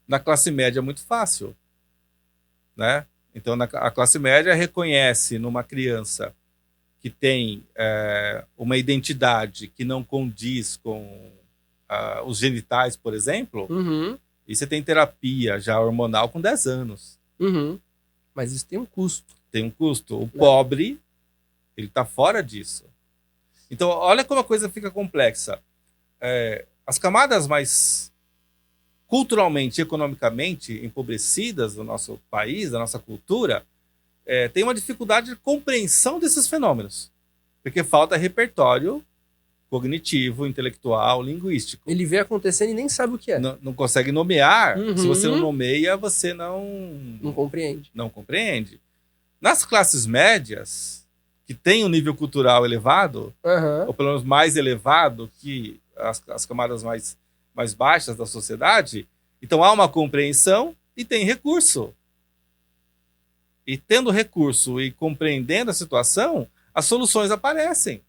Na classe média é muito fácil, né? Então, a classe média reconhece numa criança que tem uma identidade que não condiz com os genitais, por exemplo, e você tem terapia já hormonal com 10 anos.
Mas isso tem um custo.
Tem um custo. O pobre, ele está fora disso. Então, olha como a coisa fica complexa. As camadas mais culturalmente e economicamente empobrecidas do nosso país, da nossa cultura, têm uma dificuldade de compreensão desses fenômenos. Porque falta repertório cognitivo, intelectual, linguístico.
Ele vê acontecendo e nem sabe o que é.
Não consegue nomear. Se você não nomeia, você não
compreende.
Não compreende. Nas classes médias, que têm um nível cultural elevado, ou pelo menos mais elevado que as camadas mais baixas da sociedade, então há uma compreensão e tem recurso. E tendo recurso e compreendendo a situação, as soluções aparecem.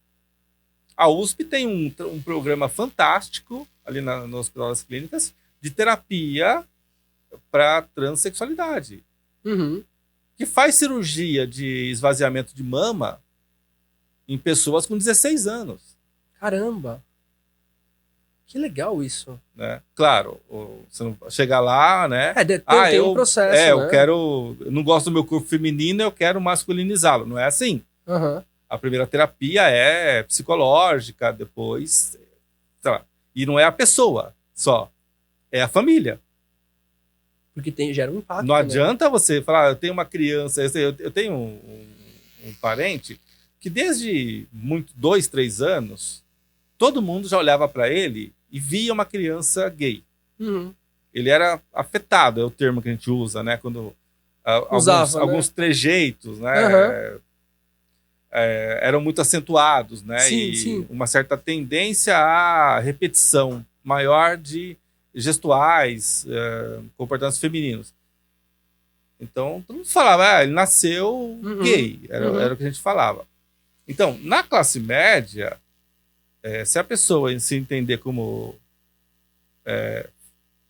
A USP tem um programa fantástico, ali no Hospital das Clínicas, de terapia para transexualidade. Que faz cirurgia de esvaziamento de mama em pessoas com 16 anos.
Caramba! Que legal isso.
Né? Claro, você não chegar lá, né?
Tem um processo, né?
Eu não gosto do meu corpo feminino, eu quero masculinizá-lo. Não é assim. A primeira terapia é psicológica, depois... sei lá. E não é a pessoa só, é a família.
Porque gera um impacto.
Não adianta você falar, eu tenho uma criança... Eu tenho um parente que desde 2, 3 anos, todo mundo já olhava para ele e via uma criança gay. Ele era afetado, é o termo que a gente usa, né? Quando alguns trejeitos, né? Eram muito acentuados, né?
Sim.
Uma certa tendência à repetição maior de gestuais, comportamentos femininos. Então, todo mundo falava, ele nasceu gay, era o que a gente falava. Então, na classe média, se a pessoa se entender como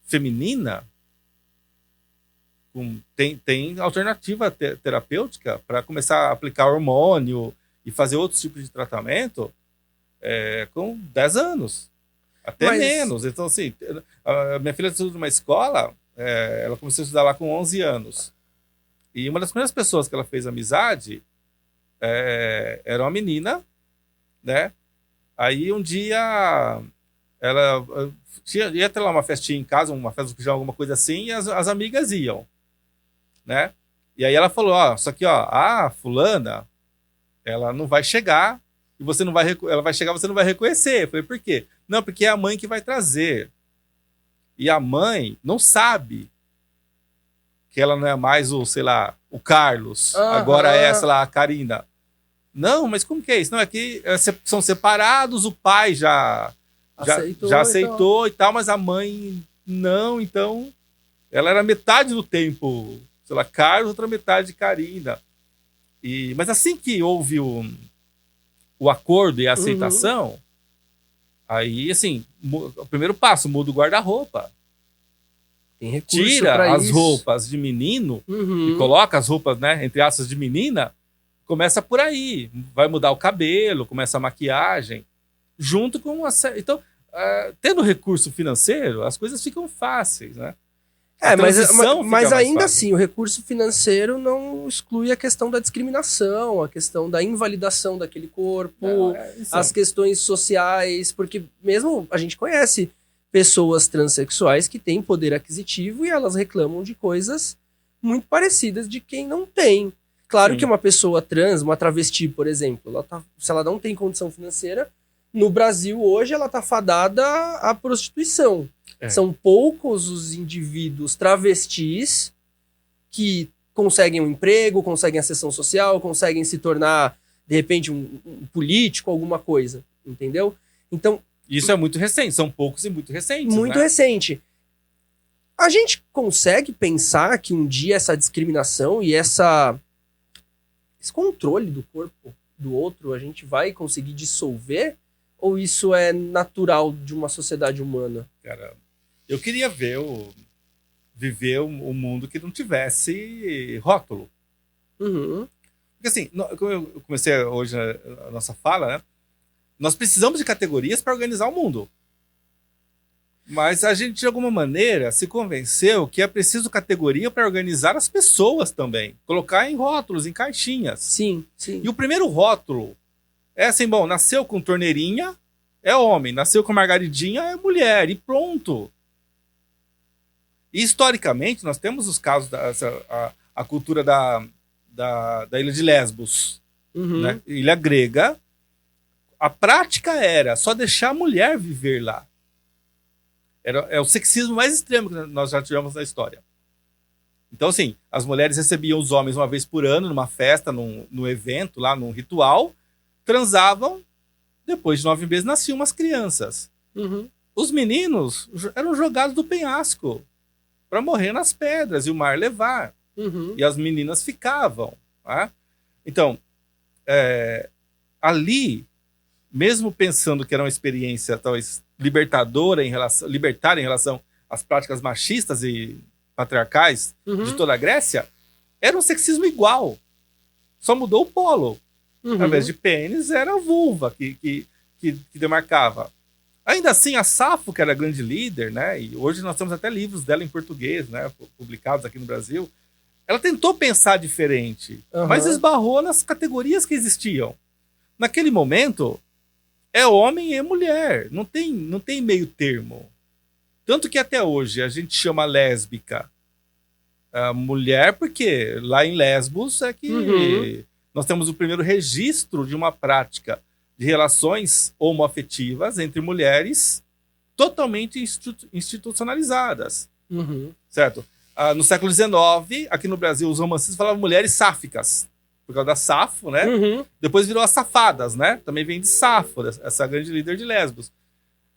feminina, tem alternativa terapêutica para começar a aplicar hormônio e fazer outros tipos de tratamento com 10 anos, até menos. Então, assim, a minha filha estuda numa escola, ela começou a estudar lá com 11 anos. E uma das primeiras pessoas que ela fez amizade era uma menina, né? Aí um dia ela ia ter lá uma festinha em casa, uma festa de pijama, alguma coisa assim, e as amigas iam, né? E aí ela falou, só que a fulana, ela não vai chegar e você não vai, ela vai chegar, você não vai reconhecer. Eu falei, por quê? Não, porque é a mãe que vai trazer. E a mãe não sabe que ela não é mais o, sei lá, o Carlos, agora é, sei lá, a Karina. Não, mas como que é isso? Não, é que são separados, o pai já aceitou e tal, mas a mãe não, então ela era metade do tempo, sei lá, Carlos, outra metade Karina. Mas assim que houve o acordo e a aceitação, aí, assim, o primeiro passo, muda o guarda-roupa.
Tem recurso
tira as roupas de menino e coloca as roupas, né, entre aspas, de menina. Começa por aí, vai mudar o cabelo, começa a maquiagem, junto com então, tendo recurso financeiro, as coisas ficam fáceis, né?
Mas ainda assim, o recurso financeiro não exclui a questão da discriminação, a questão da invalidação daquele corpo, as questões sociais, porque mesmo a gente conhece pessoas transexuais que têm poder aquisitivo e elas reclamam de coisas muito parecidas de quem não tem. Claro que uma pessoa trans, uma travesti, por exemplo, se ela não tem condição financeira, no Brasil hoje ela está fadada à prostituição. São poucos os indivíduos travestis que conseguem um emprego, conseguem ascensão social, conseguem se tornar, de repente, um político, alguma coisa, entendeu? Então,
isso é muito recente, são poucos e muito recentes.
Muito recente. A gente consegue pensar que um dia essa discriminação e esse controle do corpo do outro a gente vai conseguir dissolver? Ou isso é natural de uma sociedade humana?
Cara, eu queria viver um mundo que não tivesse rótulo. Porque assim, como eu comecei hoje a nossa fala, né? Nós precisamos de categorias para organizar o mundo. Mas a gente, de alguma maneira, se convenceu que é preciso categoria para organizar as pessoas também. Colocar em rótulos, em caixinhas.
Sim.
E o primeiro rótulo é assim, bom, nasceu com torneirinha, é homem. Nasceu com margaridinha, é mulher. E pronto. E, historicamente, nós temos os casos a cultura da ilha de Lesbos, né? Ilha grega. A prática era só deixar a mulher viver lá. É o sexismo mais extremo que nós já tivemos na história. Então, assim, as mulheres recebiam os homens uma vez por ano, numa festa, num evento, lá num ritual, transavam, depois de 9 meses nasciam umas crianças. Os meninos eram jogados do penhasco para morrer nas pedras e o mar levar. E as meninas ficavam. Tá? Então, ali, mesmo pensando que era uma experiência talvez libertar em relação às práticas machistas e patriarcais de toda a Grécia, era um sexismo igual. Só mudou o polo. Ao invés de pênis, era a vulva que demarcava. Ainda assim, a Safo, que era a grande líder, né, e hoje nós temos até livros dela em português, né, publicados aqui no Brasil, ela tentou pensar diferente, mas esbarrou nas categorias que existiam. Naquele momento, é homem e mulher, não tem meio termo. Tanto que até hoje a gente chama lésbica a mulher, porque lá em Lesbos é que nós temos o primeiro registro de uma prática de relações homoafetivas entre mulheres totalmente institucionalizadas. Certo? no século XIX, aqui no Brasil, os romancistas falavam mulheres sáficas, por causa da Safo, né?
Uhum.
Depois virou as safadas, né? Também vem de Safo, essa grande líder de Lesbos.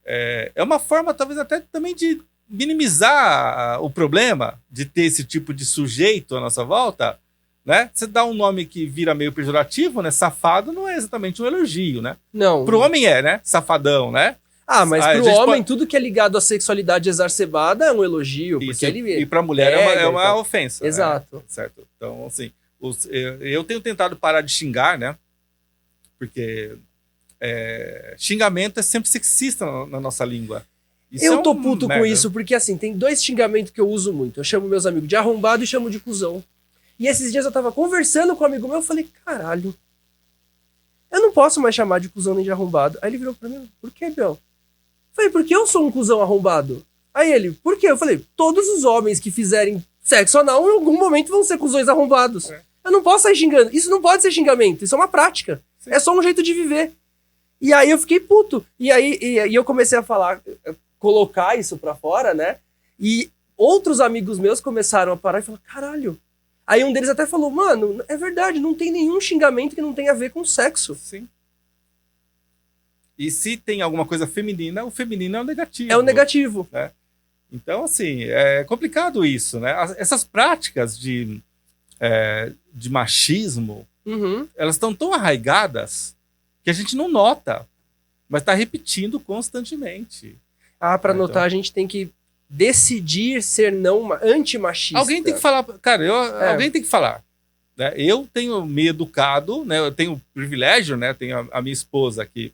É uma forma, talvez, até também de minimizar o problema de ter esse tipo de sujeito à nossa volta, né? Você dá um nome que vira meio pejorativo, né? Safado não é exatamente um elogio, né?
Não.
Pro homem né? Safadão, né?
Mas pro homem, tudo que é ligado à sexualidade exacerbada é um elogio.
Isso,
porque ele
e pra mulher é uma ofensa.
Exato.
Né? Certo. Então, assim, eu tenho tentado parar de xingar, né? Porque xingamento é sempre sexista na nossa língua.
Eu tô puto com isso, porque assim, tem 2 xingamentos que eu uso muito. Eu chamo meus amigos de arrombado e chamo de cuzão. E esses dias eu tava conversando com um amigo meu, eu falei, caralho, eu não posso mais chamar de cuzão nem de arrombado. Aí ele virou pra mim, por que, Biel? Eu falei, porque eu sou um cuzão arrombado. Aí ele, por quê? Eu falei, todos os homens que fizerem sexo anal em algum momento vão ser cuzões arrombados. Eu não posso sair xingando. Isso não pode ser xingamento, isso é uma prática. Sim. É só um jeito de viver. E aí eu fiquei puto. E aí eu comecei a falar, colocar isso pra fora, né? E outros amigos meus começaram a parar e falar, caralho. Aí um deles até falou, mano, é verdade, não tem nenhum xingamento que não tenha a ver com sexo.
Sim. E se tem alguma coisa feminina, o feminino é o negativo.
É o negativo.
Né? Então, assim, é complicado isso, né? Essas práticas de machismo, elas estão tão arraigadas que a gente não nota, mas está repetindo constantemente.
Para notar, a gente tem que decidir ser não antimachista.
Alguém tem que falar, cara, alguém tem que falar. Né? Eu tenho me educado, né? Eu tenho o privilégio, né? Eu tenho a minha esposa que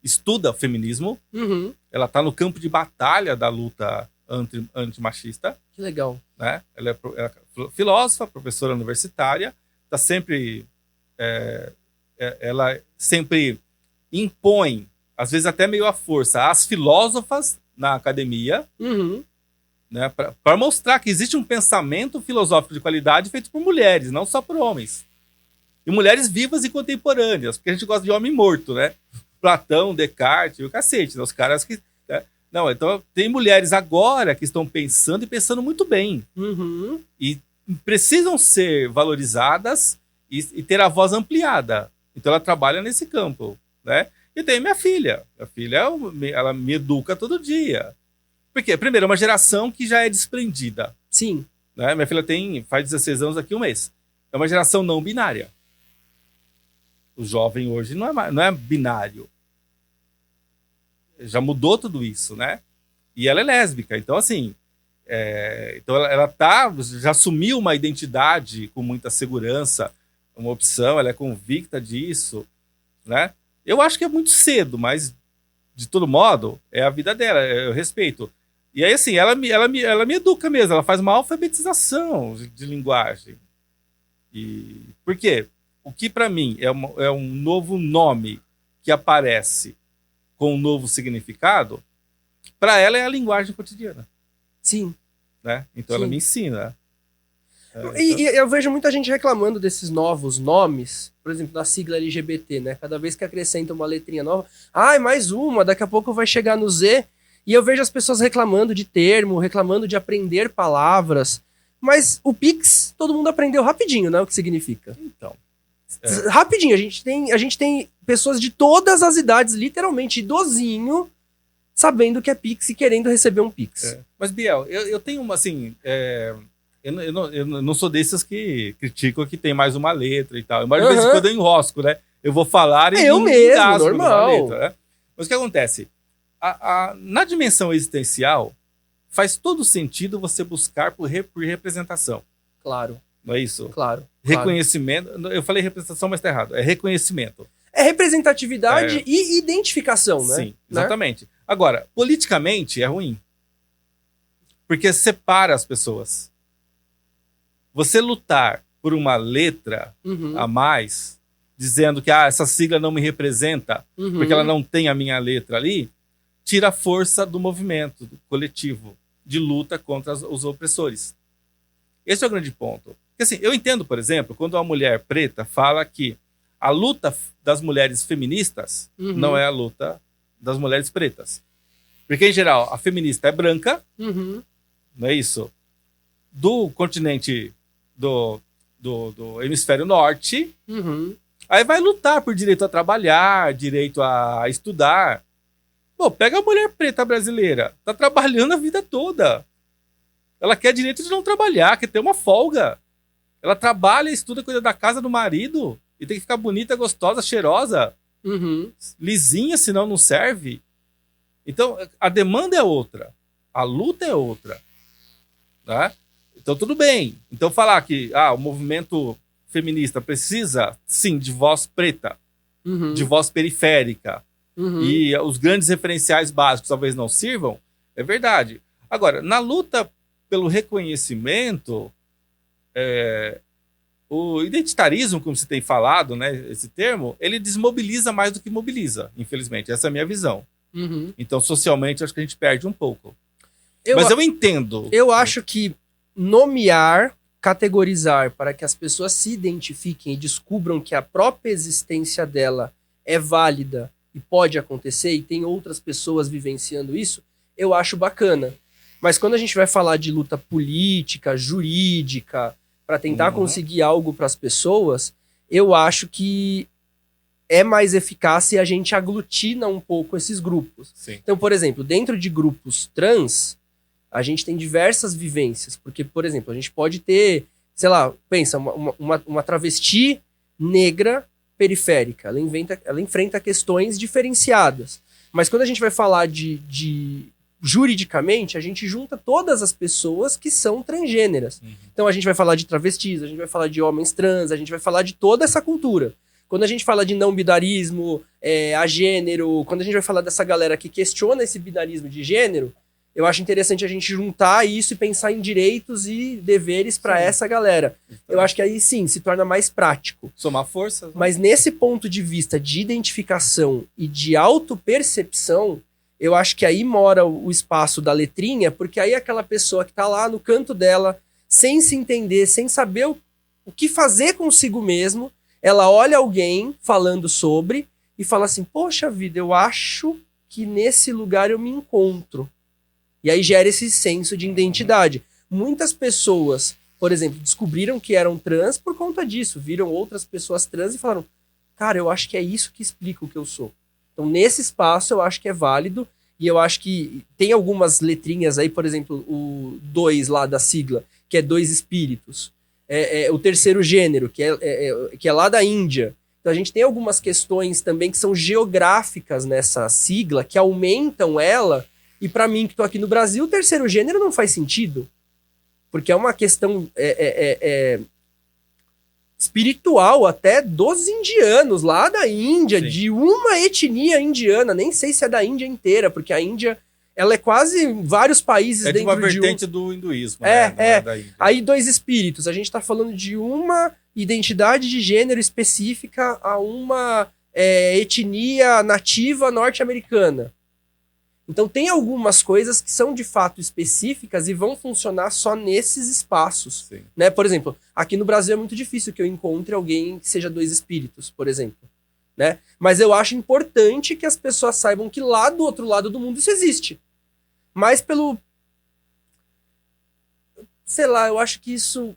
estuda feminismo. Ela está no campo de batalha da luta antimachista.
Que legal.
Né? Ela é filósofa, professora universitária, está sempre... ela sempre impõe, às vezes até meio à força, as filósofas na academia, né, para mostrar que existe um pensamento filosófico de qualidade feito por mulheres, não só por homens. E mulheres vivas e contemporâneas, porque a gente gosta de homem morto, né? Platão, Descartes, o cacete, né? Os caras que... Né? Não, então tem mulheres agora que estão pensando e pensando muito bem. E precisam ser valorizadas e ter a voz ampliada. Então ela trabalha nesse campo, né? E tem minha filha. Minha filha, ela me educa todo dia. Porque, primeiro, é uma geração que já é desprendida.
Sim.
Né? Minha filha faz 16 anos daqui a um mês. É uma geração não binária. O jovem hoje não é binário. Já mudou tudo isso, né? E ela é lésbica. Então, assim... então ela já assumiu uma identidade com muita segurança, uma opção, ela é convicta disso, né? Eu acho que é muito cedo, mas de todo modo é a vida dela, eu respeito. E aí assim, ela me educa mesmo, ela faz uma alfabetização de linguagem. E por quê? O que para mim é um novo nome que aparece com um novo significado, para ela é a linguagem cotidiana.
Sim.
Né? Então ela me ensina.
E eu vejo muita gente reclamando desses novos nomes, por exemplo, da sigla LGBT, né? Cada vez que acrescenta uma letrinha nova, mais uma, daqui a pouco vai chegar no Z. E eu vejo as pessoas reclamando de termo, reclamando de aprender palavras. Mas o Pix, todo mundo aprendeu rapidinho, né? O que significa.
Então.
Rapidinho, a gente tem pessoas de todas as idades, literalmente idosinho, sabendo que é Pix e querendo receber um Pix.
Mas, Biel, eu tenho uma, assim... Eu não sou desses que criticam que tem mais uma letra e tal. Mas de vez em quando eu enrosco, né? Eu vou falar e
eu mesmo, normal.
Letra, né? Mas o que acontece? Na dimensão existencial, faz todo sentido você buscar por representação.
Claro.
Não é isso?
Claro.
Reconhecimento. Eu falei representação, mas tá errado. É reconhecimento.
É representatividade e identificação, né?
Sim, exatamente. Né? Agora, politicamente é ruim. Porque separa as pessoas. Você lutar por uma letra a mais, dizendo que essa sigla não me representa, porque ela não tem a minha letra ali, tira a força do movimento do coletivo de luta contra os opressores. Esse é o grande ponto. Porque, assim, eu entendo, por exemplo, quando uma mulher preta fala que a luta das mulheres feministas não é a luta das mulheres pretas. Porque, em geral, a feminista é branca, não é isso? do continente do hemisfério norte, aí vai lutar por direito a trabalhar, direito a estudar. Pô, pega a mulher preta brasileira, tá trabalhando a vida toda. Ela quer direito de não trabalhar, quer ter uma folga. Ela trabalha, estuda, cuida da casa do marido e tem que ficar bonita, gostosa, cheirosa, lisinha, senão não serve. Então, a demanda é outra, a luta é outra. Tá? Então, tudo bem. Então, falar que o movimento feminista precisa, sim, de voz preta, de voz periférica, e os grandes referenciais básicos talvez não sirvam, é verdade. Agora, na luta pelo reconhecimento, o identitarismo, como você tem falado, né, esse termo, ele desmobiliza mais do que mobiliza, infelizmente. Essa é a minha visão. Então, socialmente, acho que a gente perde um pouco. Mas eu entendo.
Eu acho que nomear, categorizar para que as pessoas se identifiquem e descubram que a própria existência dela é válida e pode acontecer e tem outras pessoas vivenciando isso, eu acho bacana. Mas quando a gente vai falar de luta política, jurídica, para tentar conseguir algo para as pessoas, eu acho que é mais eficaz se a gente aglutina um pouco esses grupos.
Sim.
Então, por exemplo, dentro de grupos trans, a gente tem diversas vivências. Porque, por exemplo, a gente pode ter, sei lá, pensa, uma travesti negra periférica. Ela enfrenta questões diferenciadas. Mas quando a gente vai falar de juridicamente, a gente junta todas as pessoas que são transgêneras. Então a gente vai falar de travestis, a gente vai falar de homens trans, a gente vai falar de toda essa cultura. Quando a gente fala de não binarismo, agênero, quando a gente vai falar dessa galera que questiona esse binarismo de gênero, eu acho interessante a gente juntar isso e pensar em direitos e deveres para essa galera. Eu acho que aí sim, se torna mais prático.
Somar forças. Né?
Mas nesse ponto de vista de identificação e de autopercepção, eu acho que aí mora o espaço da letrinha, porque aí aquela pessoa que tá lá no canto dela, sem se entender, sem saber o que fazer consigo mesmo, ela olha alguém falando sobre e fala assim, poxa vida, eu acho que nesse lugar eu me encontro. E aí gera esse senso de identidade. Muitas pessoas, por exemplo, descobriram que eram trans por conta disso. Viram outras pessoas trans e falaram, cara, eu acho que é isso que explica o que eu sou. Então, nesse espaço, eu acho que é válido. E eu acho que tem algumas letrinhas aí, por exemplo, o 2 lá da sigla, que é 2 espíritos. O terceiro gênero, que é lá da Índia. Então, a gente tem algumas questões também que são geográficas nessa sigla, que aumentam ela. E para mim, que tô aqui no Brasil, o terceiro gênero não faz sentido. Porque é uma questão espiritual até dos indianos, lá da Índia, sim, de uma etnia indiana. Nem sei se é da Índia inteira, porque a Índia, ela é quase vários países dentro de
uma vertente do hinduísmo, né? Da Índia.
Aí 2 espíritos. A gente tá falando de uma identidade de gênero específica a uma etnia nativa norte-americana. Então tem algumas coisas que são de fato específicas e vão funcionar só nesses espaços. Né? Por exemplo, aqui no Brasil é muito difícil que eu encontre alguém que seja 2 espíritos, por exemplo. Né? Mas eu acho importante que as pessoas saibam que lá do outro lado do mundo isso existe. Mas pelo... Sei lá, eu acho que isso,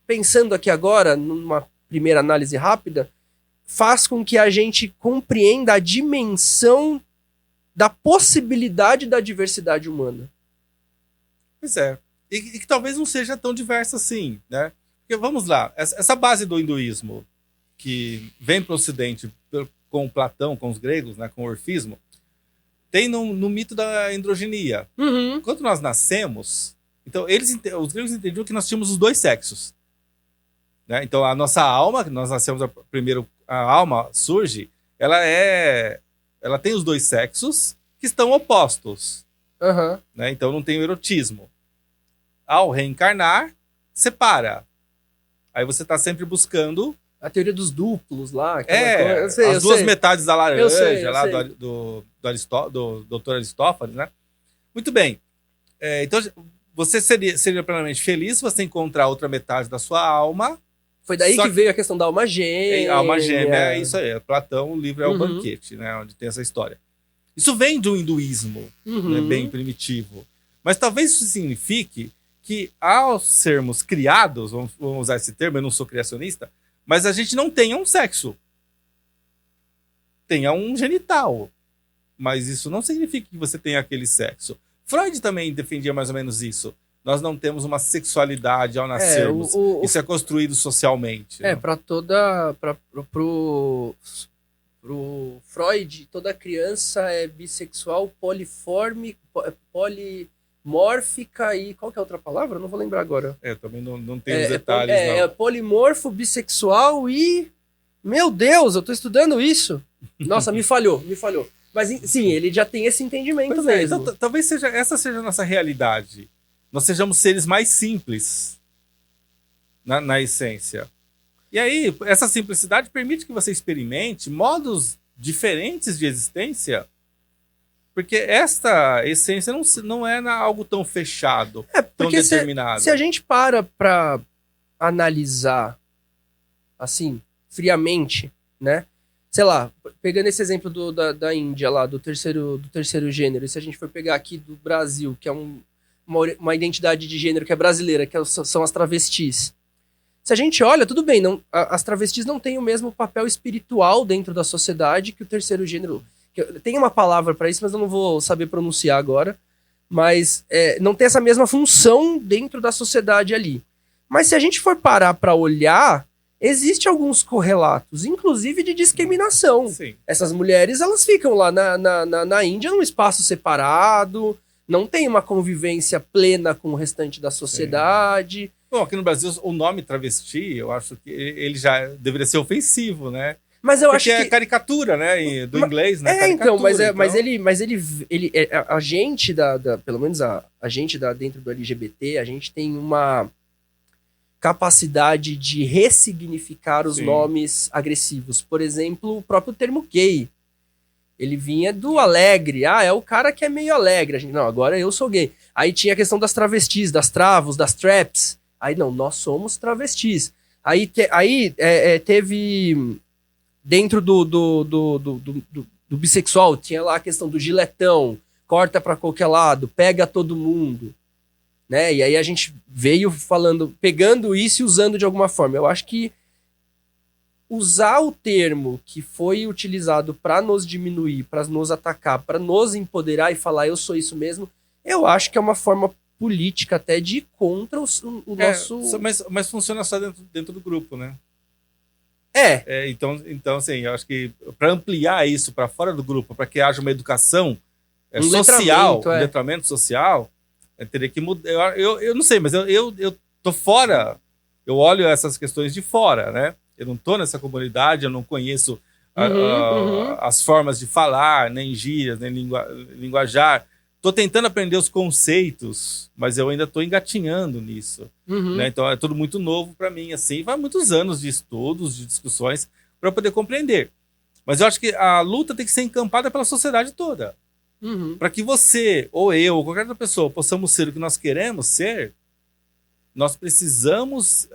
pensando aqui agora, numa primeira análise rápida, faz com que a gente compreenda a dimensão da possibilidade da diversidade humana.
Pois é. E que talvez não seja tão diversa assim, né? Porque vamos lá, essa base do hinduísmo que vem para o Ocidente com Platão, com os gregos, né, com o orfismo, tem no mito da androginia. Quando nós nascemos, então os gregos entendiam que nós tínhamos os 2 sexos. Né? Então a nossa alma, que nós nascemos primeiro, a alma surge, ela tem os 2 sexos que estão opostos. Né? Então não tem o erotismo. Ao reencarnar, separa. Aí você está sempre buscando...
A teoria dos duplos lá.
As duas metades da laranja, lá do Dr. Aristófanes, né? Muito bem. Então você seria plenamente feliz se você encontrar outra metade da sua alma.
Foi daí que veio a questão da alma gêmea.
A alma gêmea, é isso aí. Platão, o livro é o Banquete, né? Onde tem essa história. Isso vem do hinduísmo, né, bem primitivo. Mas talvez isso signifique que ao sermos criados, vamos usar esse termo, eu não sou criacionista, mas a gente não tenha um sexo. Tenha um genital. Mas isso não significa que você tenha aquele sexo. Freud também defendia mais ou menos isso. Nós não temos uma sexualidade ao nascermos. Isso é construído socialmente.
Pro Freud, toda criança é bissexual, polimórfica e... Qual que é a outra palavra? Eu não vou lembrar agora.
Também não tem os detalhes, não.
É polimorfo, bissexual e... Meu Deus, eu tô estudando isso. Nossa, me falhou. Mas sim, ele já tem esse entendimento mesmo.
Então, talvez essa seja a nossa realidade. Nós sejamos seres mais simples na essência. E aí, essa simplicidade permite que você experimente modos diferentes de existência, porque esta essência não é algo tão fechado, tão determinado.
Se a gente para analisar, assim, friamente, né? Sei lá, pegando esse exemplo da Índia lá, do terceiro gênero, e se a gente for pegar aqui do Brasil, que é uma identidade de gênero que é brasileira, que são as travestis. Se a gente olha, tudo bem, as travestis não têm o mesmo papel espiritual dentro da sociedade que o terceiro gênero. Tem uma palavra para isso, mas eu não vou saber pronunciar agora. Mas não tem essa mesma função dentro da sociedade ali. Mas se a gente for parar para olhar, existem alguns correlatos, inclusive de discriminação.
Sim.
Essas mulheres, elas ficam lá na Índia num espaço separado, não tem uma convivência plena com o restante da sociedade.
Sim. Bom, aqui no Brasil, o nome travesti, eu acho que ele já deveria ser ofensivo, né?
Mas eu
Porque
acho que
é caricatura, né? Do inglês, né?
A gente pelo menos a gente dentro do LGBT, a gente tem uma capacidade de ressignificar os nomes agressivos. Por exemplo, o próprio termo gay. Ele vinha do alegre. É o cara que é meio alegre. A gente, não, agora eu sou gay. Aí tinha a questão das travestis, das travos, das traps. Aí não, nós somos travestis. Aí teve... Dentro do bissexual, tinha lá a questão do giletão, corta pra qualquer lado, pega todo mundo, né? E aí a gente veio pegando isso e usando de alguma forma. Eu acho que usar o termo que foi utilizado para nos diminuir, para nos atacar, para nos empoderar e falar eu sou isso mesmo, eu acho que é uma forma política até de ir contra o nosso...
Mas funciona só dentro do grupo, né? Então, assim, eu acho que para ampliar isso para fora do grupo, para que haja uma educação social, um letramento social, teria que mudar. Eu não sei, mas eu tô fora, eu olho essas questões de fora, né? Eu não tô nessa comunidade, eu não conheço as formas de falar, nem gírias, nem linguajar. Tô tentando aprender os conceitos, mas eu ainda tô engatinhando nisso. Né? Então é tudo muito novo para mim, assim. Vai muitos anos de estudos, de discussões, para poder compreender. Mas eu acho que a luta tem que ser encampada pela sociedade toda. Para que você, ou eu, ou qualquer outra pessoa, possamos ser o que nós queremos ser, nós precisamos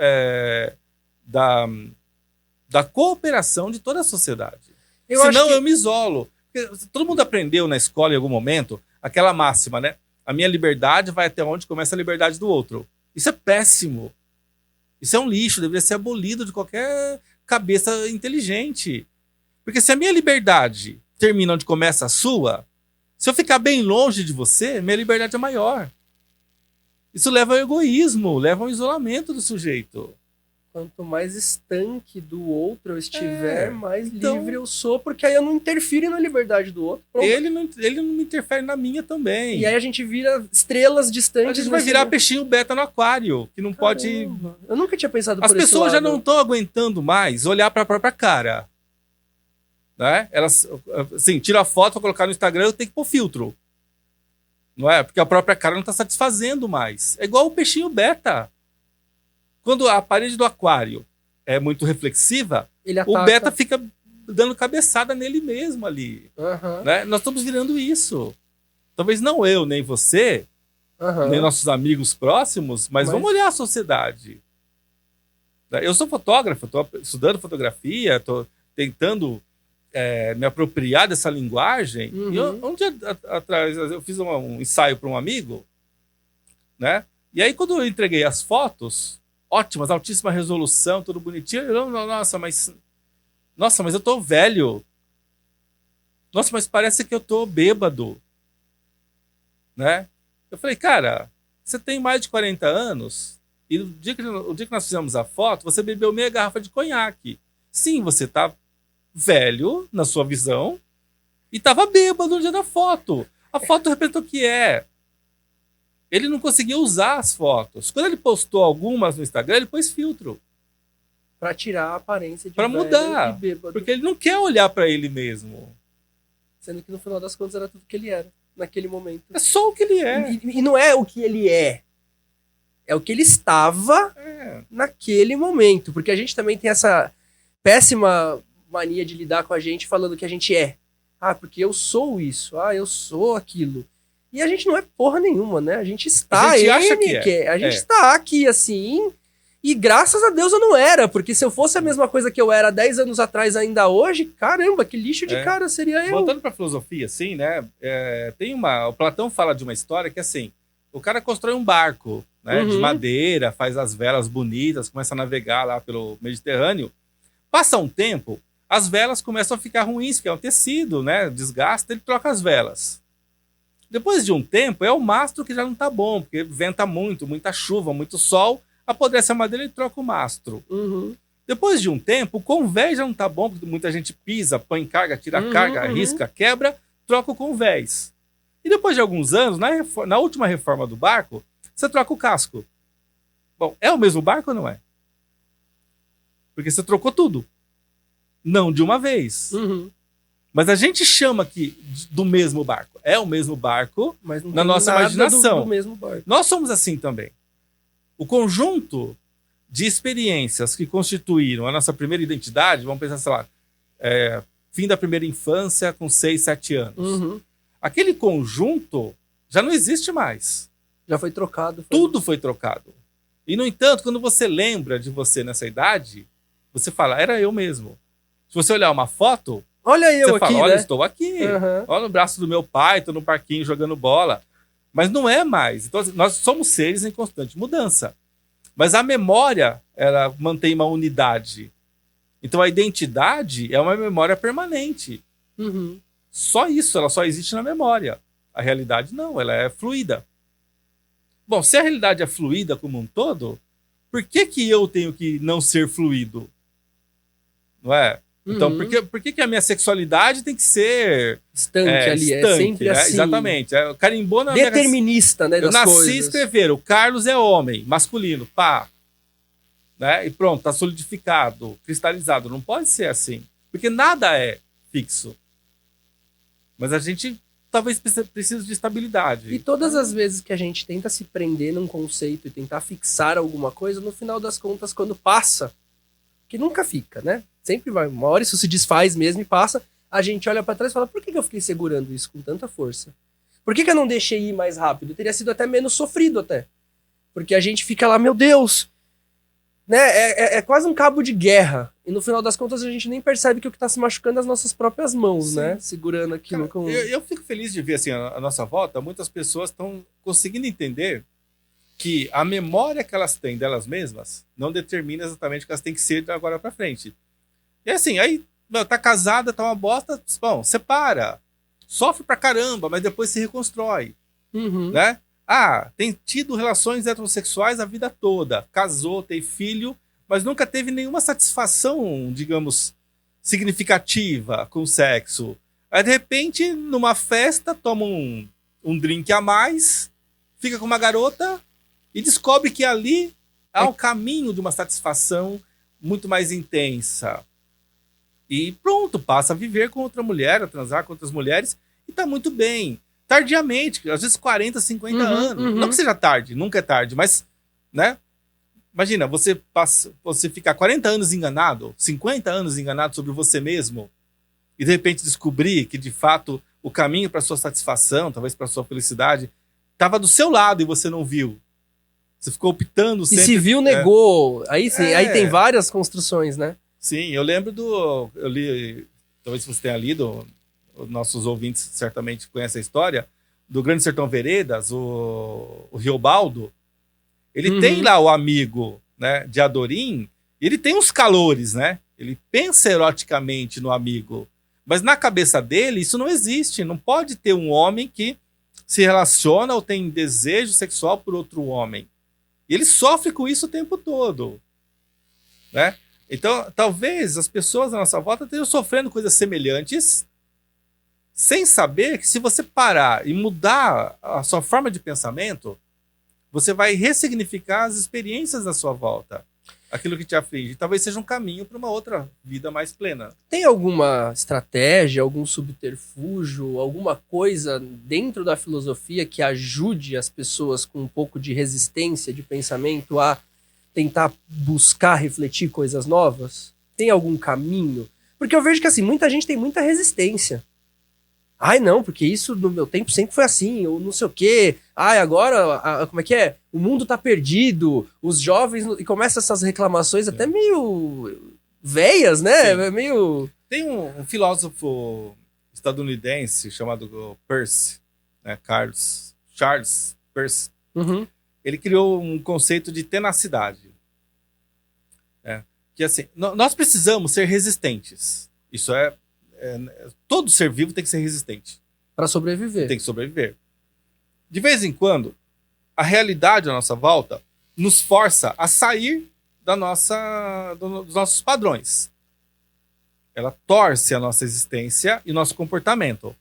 da cooperação de toda a sociedade. Senão eu me isolo. Porque todo mundo aprendeu na escola em algum momento aquela máxima, né? A minha liberdade vai até onde começa a liberdade do outro. Isso é péssimo. Isso é um lixo, deveria ser abolido de qualquer cabeça inteligente. Porque se a minha liberdade termina onde começa a sua, se eu ficar bem longe de você, minha liberdade é maior. Isso leva ao egoísmo, leva ao isolamento do sujeito.
Quanto mais estanque do outro eu estiver, mais livre eu sou, porque aí eu não interfiro na liberdade do outro.
Ele não me interfere na minha também.
E aí a gente vira estrelas distantes.
A gente vai virar peixinho beta no aquário, que não pode...
Eu nunca tinha pensado por esse lado.
As pessoas já não estão aguentando mais olhar para a própria cara. Né? Elas, assim, tira a foto para colocar no Instagram, eu tenho que pôr filtro. Não é? Porque a própria cara não está satisfazendo mais. É igual o peixinho beta. Quando a parede do aquário é muito reflexiva, o beta fica dando cabeçada nele mesmo ali. Né? Nós estamos virando isso. Talvez não eu, nem você, nem nossos amigos próximos, mas vamos olhar a sociedade. Eu sou fotógrafo, estou estudando fotografia, estou tentando me apropriar dessa linguagem. E um dia atrás eu fiz um ensaio para um amigo, né? E aí, quando eu entreguei as fotos, ótimas, altíssima resolução, tudo bonitinho, nossa, mas eu tô velho. Nossa, mas parece que eu tô bêbado. Né? Eu falei, cara, você tem mais de 40 anos e o dia que nós fizemos a foto, você bebeu meia garrafa de conhaque. Sim, você tá velho na sua visão e tava bêbado no dia da foto. A foto representou o que é. Ele não conseguia usar as fotos. Quando ele postou algumas no Instagram, ele pôs filtro.
Pra tirar a aparência de
pra
velho
mudar.
e bêbado.
Porque ele não quer olhar pra ele mesmo.
Sendo que no final das contas era tudo que ele era, naquele momento.
É só o que ele é.
E não é o que ele é. É o que ele estava naquele momento. Porque a gente também tem essa péssima mania de lidar com a gente falando que a gente é. Ah, porque eu sou isso. Ah, eu sou aquilo. E a gente não é porra nenhuma, né? A gente está.
A gente acha que é.
A gente está aqui assim. E graças a Deus eu não era. Porque se eu fosse a mesma coisa que eu era 10 anos atrás ainda hoje, caramba, que lixo de cara seria eu.
Voltando pra filosofia, assim, né? O Platão fala de uma história que, assim, o cara constrói um barco, né? De madeira, faz as velas bonitas, começa a navegar lá pelo Mediterrâneo. Passa um tempo, as velas começam a ficar ruins, porque é um tecido, né? Desgasta, ele troca as velas. Depois de um tempo, é o mastro que já não tá bom, porque venta muito, muita chuva, muito sol, apodrece a madeira e troca o mastro. Depois de um tempo, o convés já não tá bom, porque muita gente pisa, põe carga, tira carga, arrisca, quebra, troca o convés. E depois de alguns anos, na última reforma do barco, você troca o casco. Bom, é o mesmo barco ou não é? Porque você trocou tudo. Não de uma vez. Mas a gente chama aqui do mesmo barco. É o mesmo barco, mas na nossa imaginação.
Do mesmo barco.
Nós somos assim também. O conjunto de experiências que constituíram a nossa primeira identidade, vamos pensar, sei lá, fim da primeira infância com 6, 7 anos. Aquele conjunto já não existe mais.
Já foi trocado.
Tudo foi trocado. E, no entanto, quando você lembra de você nessa idade, você fala, era eu mesmo. Se você olhar uma foto,
olha eu
você
aqui,
fala, olha,
né?
estou aqui. Olha no braço do meu pai, estou no parquinho jogando bola. Mas não é mais. Então, nós somos seres em constante mudança. Mas a memória, ela mantém uma unidade. Então, a identidade é uma memória permanente. Só isso, ela só existe na memória. A realidade não, ela é fluida. Bom, se a realidade é fluida como um todo, por que eu tenho que não ser fluido? Não é? Então, por que a minha sexualidade tem que ser
estanque ali? É sempre
né?
assim.
Exatamente. Carimbou na
determinista, né, das coisas.
Eu nasci e escrever, o Carlos é homem, masculino, pá. Né? E pronto, tá solidificado, cristalizado. Não pode ser assim. Porque nada é fixo. Mas a gente talvez precise de estabilidade.
E todas as vezes que a gente tenta se prender num conceito e tentar fixar alguma coisa, no final das contas, quando passa, que nunca fica, né? Sempre vai, uma hora isso se desfaz mesmo e passa, a gente olha pra trás e fala, por que eu fiquei segurando isso com tanta força? Por que eu não deixei ir mais rápido? Teria sido até menos sofrido até. Porque a gente fica lá, meu Deus, né? É quase um cabo de guerra. E no final das contas a gente nem percebe que o que tá se machucando é as nossas próprias mãos, né? Segurando aquilo.
Cara, eu fico feliz de ver assim, a nossa volta, muitas pessoas estão conseguindo entender que a memória que elas têm delas mesmas não determina exatamente o que elas têm que ser de agora pra frente. E assim, aí tá casada, tá uma bosta, bom, separa. Sofre pra caramba, mas depois se reconstrói. Né? Ah, tem tido relações heterossexuais a vida toda. Casou, tem filho, mas nunca teve nenhuma satisfação, digamos, significativa com o sexo. Aí, de repente, numa festa, toma um drink a mais, fica com uma garota e descobre que ali há o caminho de uma satisfação muito mais intensa. E pronto, passa a viver com outra mulher, a transar com outras mulheres, e tá muito bem. Tardiamente, às vezes 40, 50 anos. Não que seja tarde, nunca é tarde, mas, né? Imagina, você ficar 40 anos enganado, 50 anos enganado sobre você mesmo, e de repente descobrir que, de fato, o caminho para sua satisfação, talvez para sua felicidade, estava do seu lado e você não viu. Você ficou optando sempre...
E se viu, negou. Aí sim, aí tem várias construções, né?
Sim, eu lembro eu li, talvez você tenha lido, os nossos ouvintes certamente conhecem a história, do Grande Sertão Veredas, o Riobaldo, Ele tem lá o amigo, né, de Adorim, e ele tem uns calores, né? Ele pensa eroticamente no amigo. Mas na cabeça dele, isso não existe. Não pode ter um homem que se relaciona ou tem desejo sexual por outro homem. E ele sofre com isso o tempo todo, né? Então, talvez as pessoas à nossa volta estejam sofrendo coisas semelhantes, sem saber que se você parar e mudar a sua forma de pensamento, você vai ressignificar as experiências da sua volta. Aquilo que te aflige. Talvez seja um caminho para uma outra vida mais plena.
Tem alguma estratégia, algum subterfúgio, alguma coisa dentro da filosofia que ajude as pessoas com um pouco de resistência de pensamento a tentar buscar refletir coisas novas? Tem algum caminho? Porque eu vejo que assim, muita gente tem muita resistência. Ai, não, porque isso no meu tempo sempre foi assim, ou não sei o quê. Ai, agora, como é que é? O mundo tá perdido, os jovens... E começam essas reclamações até meio veias, né?
Sim.
Meio...
Tem um filósofo estadunidense chamado Peirce, né? Charles Peirce. Ele criou um conceito de tenacidade. Né? Que assim, nós precisamos ser resistentes. Isso todo ser vivo tem que ser resistente.
Para sobreviver.
Tem que sobreviver. De vez em quando, a realidade à nossa volta nos força a sair dos nossos padrões. Ela torce a nossa existência e o nosso comportamento.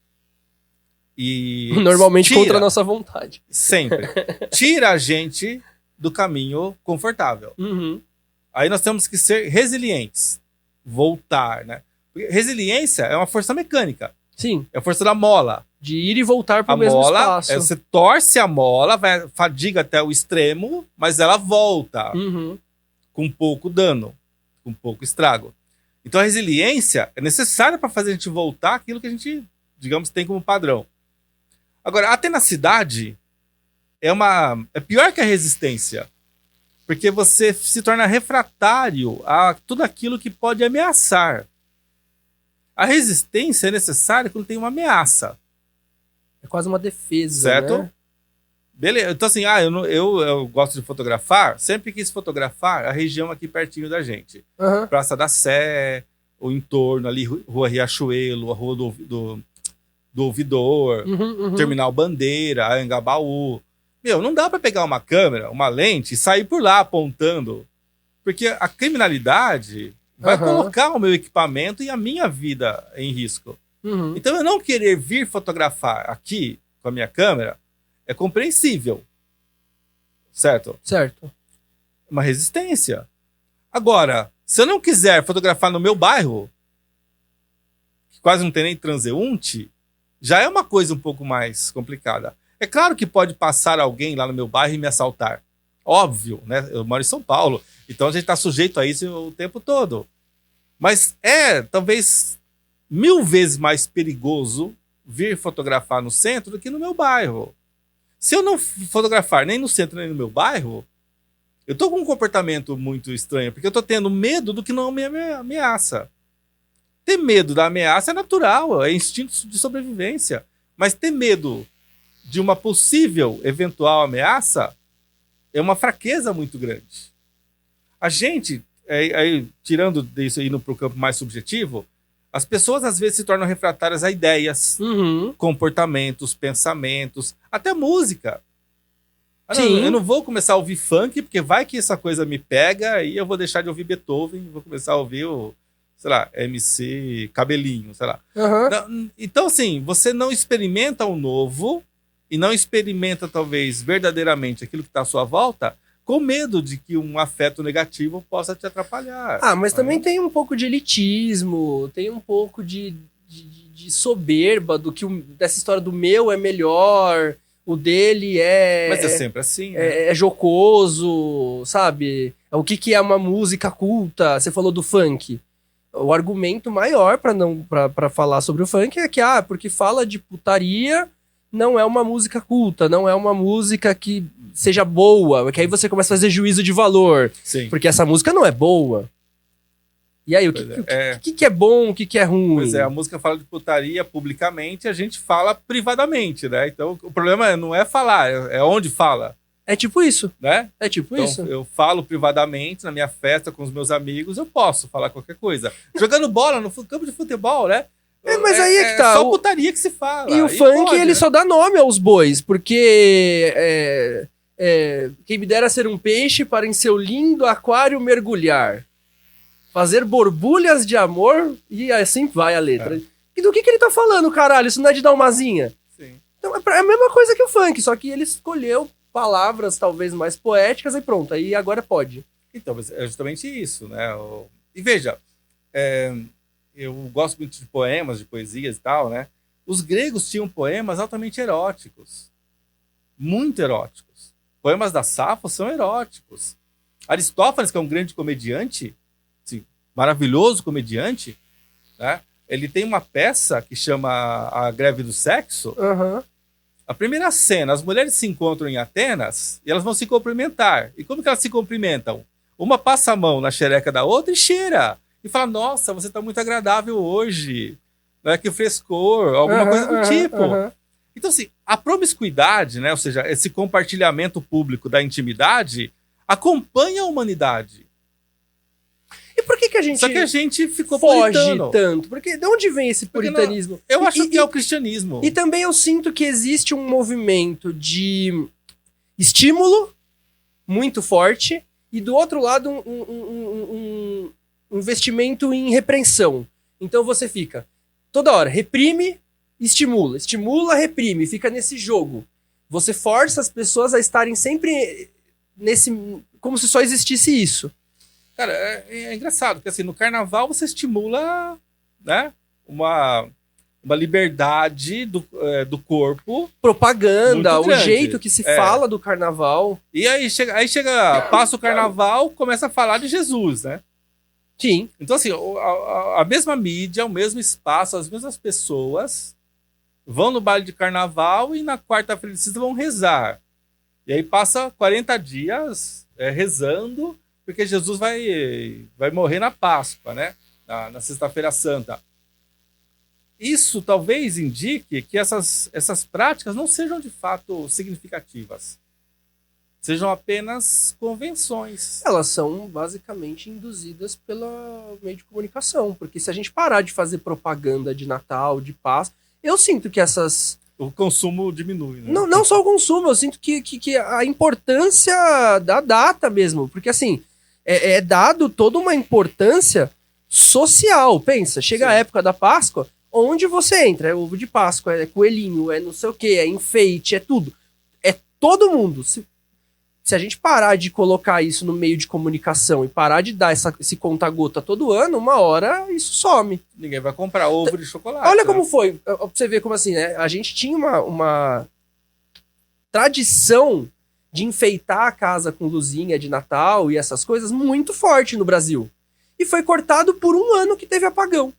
E
normalmente contra a nossa vontade.
Sempre. Tira a gente do caminho confortável. Aí nós temos que ser resilientes. Voltar, né? Porque resiliência é uma força mecânica.
Sim.
É a força da mola.
De ir e voltar para o mesmo espaço.
Você torce a mola, fadiga até o extremo, mas ela volta com pouco dano, com pouco estrago. Então a resiliência é necessária para fazer a gente voltar aquilo que a gente, digamos, tem como padrão. Agora, a tenacidade é pior que a resistência, porque você se torna refratário a tudo aquilo que pode ameaçar. A resistência é necessária quando tem uma ameaça.
É quase uma defesa,
certo?
Né?
Beleza. Então assim, eu gosto de fotografar, sempre quis fotografar a região aqui pertinho da gente. Praça da Sé, o entorno ali, Rua Riachuelo, a Rua do Ouvidor, Terminal Bandeira, Anhangabaú. Não dá para pegar uma câmera, uma lente e sair por lá apontando. Porque a criminalidade vai colocar o meu equipamento e a minha vida em risco. Então eu não querer vir fotografar aqui com a minha câmera é compreensível. Certo?
Certo.
Uma resistência. Agora, se eu não quiser fotografar no meu bairro, que quase não tem nem transeunte, já é uma coisa um pouco mais complicada. É claro que pode passar alguém lá no meu bairro e me assaltar. Óbvio, né? Eu moro em São Paulo, então a gente está sujeito a isso o tempo todo. Mas talvez 1000 vezes mais perigoso vir fotografar no centro do que no meu bairro. Se eu não fotografar nem no centro nem no meu bairro, eu estou com um comportamento muito estranho, porque eu estou tendo medo do que não me ameaça. Ter medo da ameaça é natural, é instinto de sobrevivência. Mas ter medo de uma possível, eventual ameaça é uma fraqueza muito grande. A gente, tirando disso e indo para o campo mais subjetivo, as pessoas às vezes se tornam refratárias a ideias, comportamentos, pensamentos, até música. Eu não vou começar a ouvir funk, porque vai que essa coisa me pega e eu vou deixar de ouvir Beethoven, vou começar a ouvir MC Cabelinho, sei lá. Então, assim, você não experimenta o novo e não experimenta, talvez, verdadeiramente aquilo que está à sua volta, com medo de que um afeto negativo possa te atrapalhar.
Mas também tem um pouco de elitismo, tem um pouco de soberba dessa história do meu é melhor, o dele
Mas é sempre assim, né?
É jocoso, sabe? O que é uma música culta? Você falou do funk. O argumento maior para falar sobre o funk é que, porque fala de putaria, não é uma música culta, não é uma música que seja boa, que aí você começa a fazer juízo de valor.
Sim.
Porque essa música não é boa. E aí, o que é bom, o que é ruim?
Pois é, a música fala de putaria publicamente, a gente fala privadamente, né? Então, o problema não é falar, é onde fala.
É tipo isso.
Né?
É tipo
então,
isso.
Eu falo privadamente na minha festa com os meus amigos, eu posso falar qualquer coisa. Jogando bola no campo de futebol, né?
Mas aí é que tá.
Só putaria que se fala.
E o funk, ele só dá nome aos bois, porque quem me dera ser um peixe para em seu lindo aquário mergulhar. Fazer borbulhas de amor, e assim vai a letra. E do que ele tá falando, caralho? Isso não é de dar uma asinha?
Sim.
Então é a mesma coisa que o funk, só que ele escolheu palavras talvez mais poéticas e pronto, aí agora pode.
Então, é justamente isso, né? E veja, eu gosto muito de poemas, de poesias e tal, né? Os gregos tinham poemas altamente eróticos. Muito eróticos. Poemas da Safo são eróticos. Aristófanes, que é um grande comediante, assim, maravilhoso comediante, né? Ele tem uma peça que chama A Greve do Sexo.
Uhum.
A primeira cena, as mulheres se encontram em Atenas e elas vão se cumprimentar. E como que elas se cumprimentam? Uma passa a mão na xereca da outra e cheira. E fala, nossa, você tá muito agradável hoje. Né? Que frescor, alguma coisa do tipo. Então, assim, a promiscuidade, né? Ou seja, esse compartilhamento público da intimidade acompanha a humanidade.
E por que a gente...
Só que a gente ficou
foge
puritano.
tanto? Porque de onde vem esse puritanismo?
Eu acho que é o cristianismo.
E também eu sinto que existe um movimento de estímulo muito forte e do outro lado um investimento em repreensão. Então você fica toda hora, reprime, estimula, estimula, reprime, fica nesse jogo. Você força as pessoas a estarem sempre nesse... como se só existisse isso.
Cara, é engraçado, porque assim, no carnaval você estimula, né, uma liberdade do corpo.
Propaganda, o jeito que se fala do carnaval.
E aí chega, passa o carnaval, começa a falar de Jesus, né?
Sim.
Então assim, a mesma mídia, o mesmo espaço, as mesmas pessoas vão no baile de carnaval e na quarta-feira de cinza vão rezar. E aí passa 40 dias rezando, porque Jesus vai morrer na Páscoa, né? Na Sexta-feira Santa. Isso talvez indique que essas práticas não sejam de fato significativas. Sejam apenas convenções.
Elas são basicamente induzidas pelo meio de comunicação. Porque se a gente parar de fazer propaganda de Natal, de Páscoa, eu sinto que
o consumo diminui, né?
Não só o consumo, eu sinto que a importância da data mesmo. Porque assim... É dado toda uma importância social. Pensa, chega a época da Páscoa, onde você entra? É ovo de Páscoa, é coelhinho, é não sei o que, é enfeite, é tudo. É todo mundo. Se a gente parar de colocar isso no meio de comunicação e parar de dar esse conta-gota todo ano, uma hora isso some.
Ninguém vai comprar ovo de chocolate.
Olha como foi. Pra você ver como assim, né? A gente tinha uma tradição de enfeitar a casa com luzinha de Natal e essas coisas muito forte no Brasil. E foi cortado por um ano que teve apagão.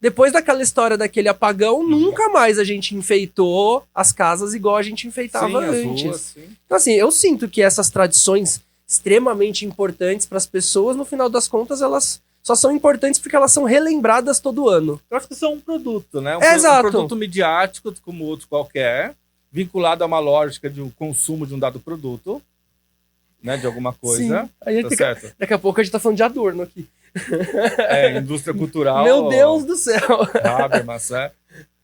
Depois daquela história daquele apagão, nunca mais a gente enfeitou as casas igual a gente enfeitava antes. Ruas, então assim, eu sinto que essas tradições extremamente importantes para as pessoas, no final das contas, elas só são importantes porque elas são relembradas todo ano.
Eu acho que são um produto, né?
Exato.
Um produto midiático, como outro qualquer, vinculado a uma lógica de um consumo de um dado produto, né, de alguma coisa.
Sim. Aí certo? Daqui a pouco a gente tá falando de Adorno aqui.
Indústria cultural.
Meu Deus do céu.
Habermas,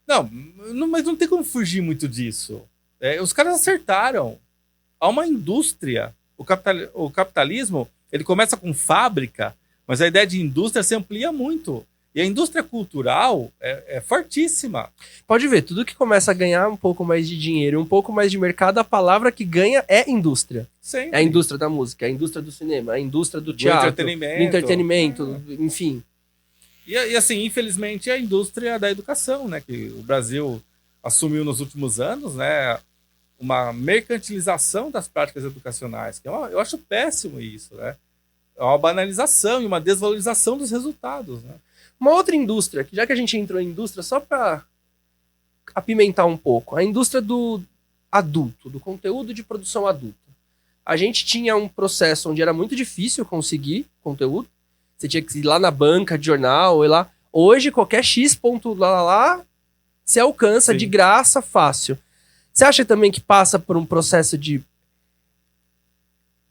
Não, mas não tem como fugir muito disso. Os caras acertaram. Há uma indústria. O capitalismo, ele começa com fábrica, mas a ideia de indústria se amplia muito. E a indústria cultural é fortíssima. Pode ver, tudo que começa a ganhar um pouco mais de dinheiro, um pouco mais de mercado, a palavra que ganha é indústria. Sim. É a indústria da música, é a indústria do cinema, é a indústria do teatro, do entretenimento, enfim. E assim, infelizmente, é a indústria da educação, né? Que o Brasil assumiu nos últimos anos, né? Uma mercantilização das práticas educacionais. Que eu acho péssimo isso, né? É uma banalização e uma desvalorização dos resultados, né? Uma outra indústria, que já que a gente entrou em indústria, só para apimentar um pouco, a indústria do adulto, do conteúdo de produção adulta. A gente tinha um processo onde era muito difícil conseguir conteúdo. Você tinha que ir lá na banca de jornal, ir lá. Hoje, qualquer X ponto lá, se alcança de graça, fácil. Você acha também que passa por um processo de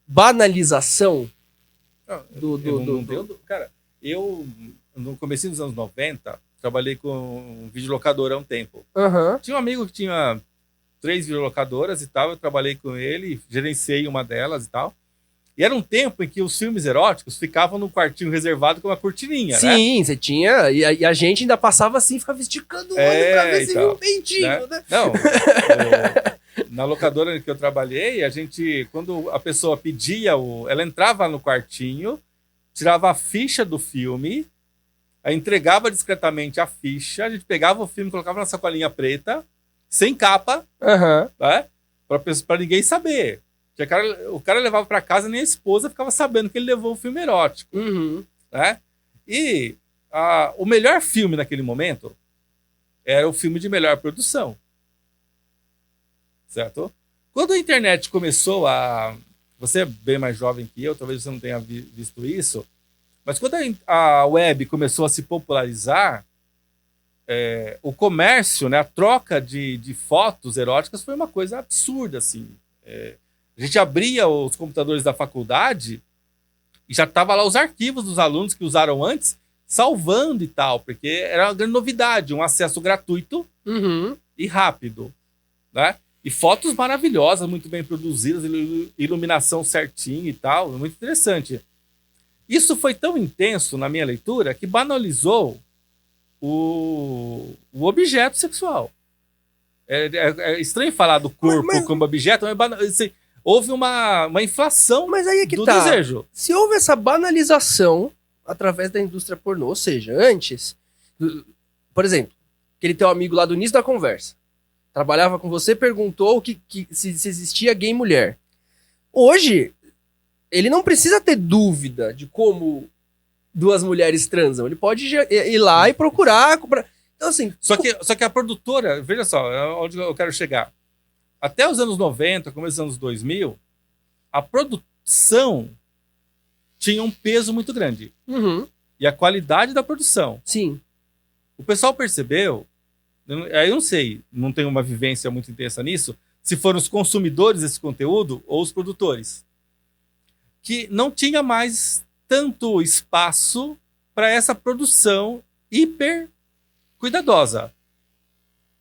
banalização
Cara, eu, no começo dos anos 90, trabalhei com um videolocador há um tempo. Tinha um amigo que tinha 3 videolocadoras e tal, eu trabalhei com ele, gerenciei uma delas e tal. E era um tempo em que os filmes eróticos ficavam num quartinho reservado com uma cortininha,
Sim, você tinha, e a gente ainda passava assim, ficava esticando o olho pra ver se viu um peitinho, né?
Não, na locadora que eu trabalhei, a gente, quando a pessoa pedia, ela entrava no quartinho, tirava a ficha do filme, aí entregava discretamente a ficha, a gente pegava o filme, colocava na sacolinha preta, sem capa, né? Pra ninguém saber. O cara levava pra casa, nem a esposa ficava sabendo que ele levou um filme erótico. Né? E o melhor filme naquele momento era o filme de melhor produção. Certo? Quando a internet começou a... Você é bem mais jovem que eu, talvez você não tenha visto isso, mas quando a web começou a se popularizar, o comércio, né, a troca de fotos eróticas foi uma coisa absurda, assim. A gente abria os computadores da faculdade e já tava lá os arquivos dos alunos que usaram antes, salvando e tal, porque era uma grande novidade, um acesso gratuito e rápido, né? E fotos maravilhosas, muito bem produzidas, iluminação certinha e tal, muito interessante. Isso foi tão intenso na minha leitura que banalizou o objeto sexual. É estranho falar do corpo como objeto, mas houve uma inflação
mas aí é que
do
tá.
desejo.
Se houve essa banalização através da indústria pornô, ou seja, antes, por exemplo, aquele teu amigo lá do início da conversa, trabalhava com você, perguntou se existia gay mulher. Hoje, ele não precisa ter dúvida de como 2 mulheres transam. Ele pode ir lá e procurar. Então, assim...
Só que a produtora, veja só, onde eu quero chegar. Até os anos 90, começo dos anos 2000, a produção tinha um peso muito grande. E a qualidade da produção.
Sim.
O pessoal percebeu, aí eu não sei, não tenho uma vivência muito intensa nisso, se foram os consumidores desse conteúdo ou os produtores, que não tinha mais tanto espaço para essa produção hiper cuidadosa.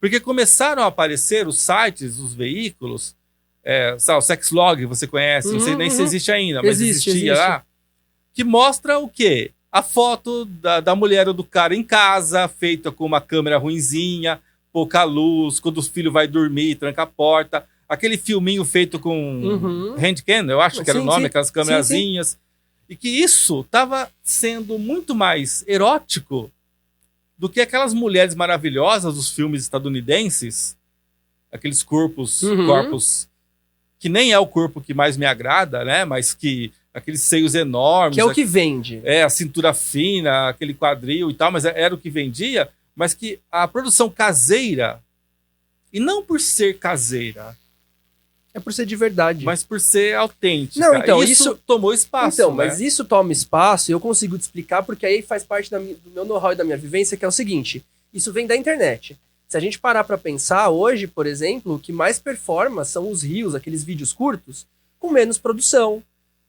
Porque começaram a aparecer os sites, os veículos, o Sexlog, você conhece, não sei nem se existe ainda, mas existia lá, que mostra o quê? A foto da mulher ou do cara em casa, feita com uma câmera ruinzinha, pouca luz, quando o filho vai dormir, tranca a porta. Aquele filminho feito com handcam, eu acho que era o nome, aquelas câmerazinhas. E que isso estava sendo muito mais erótico do que aquelas mulheres maravilhosas dos filmes estadunidenses, aqueles corpos que nem é o corpo que mais me agrada, né? Mas que aqueles seios enormes.
Que é o que vende.
A cintura fina, aquele quadril e tal, mas era o que vendia, mas que a produção caseira, e não por ser caseira,
é por ser de verdade.
mas por ser autêntica.
Não, então,
isso tomou espaço.
Então,
né?
mas isso toma espaço e eu consigo te explicar porque aí faz parte do meu know-how e da minha vivência, que é o seguinte, isso vem da internet. Se a gente parar pra pensar, hoje, por exemplo, o que mais performa são os reels, aqueles vídeos curtos, com menos produção,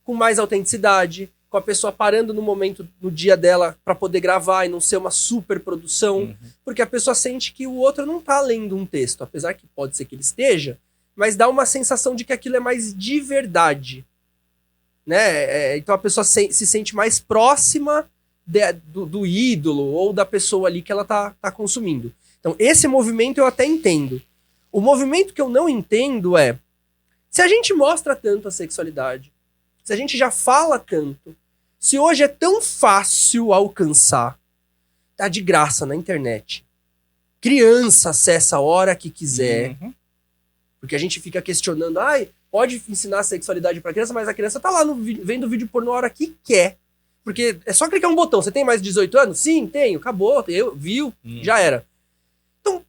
com mais autenticidade, com a pessoa parando no momento, no dia dela, pra poder gravar e não ser uma super produção, porque a pessoa sente que o outro não tá lendo um texto, apesar que pode ser que ele esteja, mas dá uma sensação de que aquilo é mais de verdade, né? Então a pessoa se sente mais próxima do ídolo ou da pessoa ali que ela tá consumindo. Então esse movimento eu até entendo. O movimento que eu não entendo é, se a gente mostra tanto a sexualidade, se a gente já fala tanto, se hoje é tão fácil alcançar, tá de graça na internet, criança acessa a hora que quiser, porque a gente fica questionando, pode ensinar sexualidade pra criança, mas a criança tá lá vendo vídeo pornô a hora que quer. Porque é só clicar um botão. Você tem mais de 18 anos? Sim, tenho. Acabou. Viu? Já era. Então,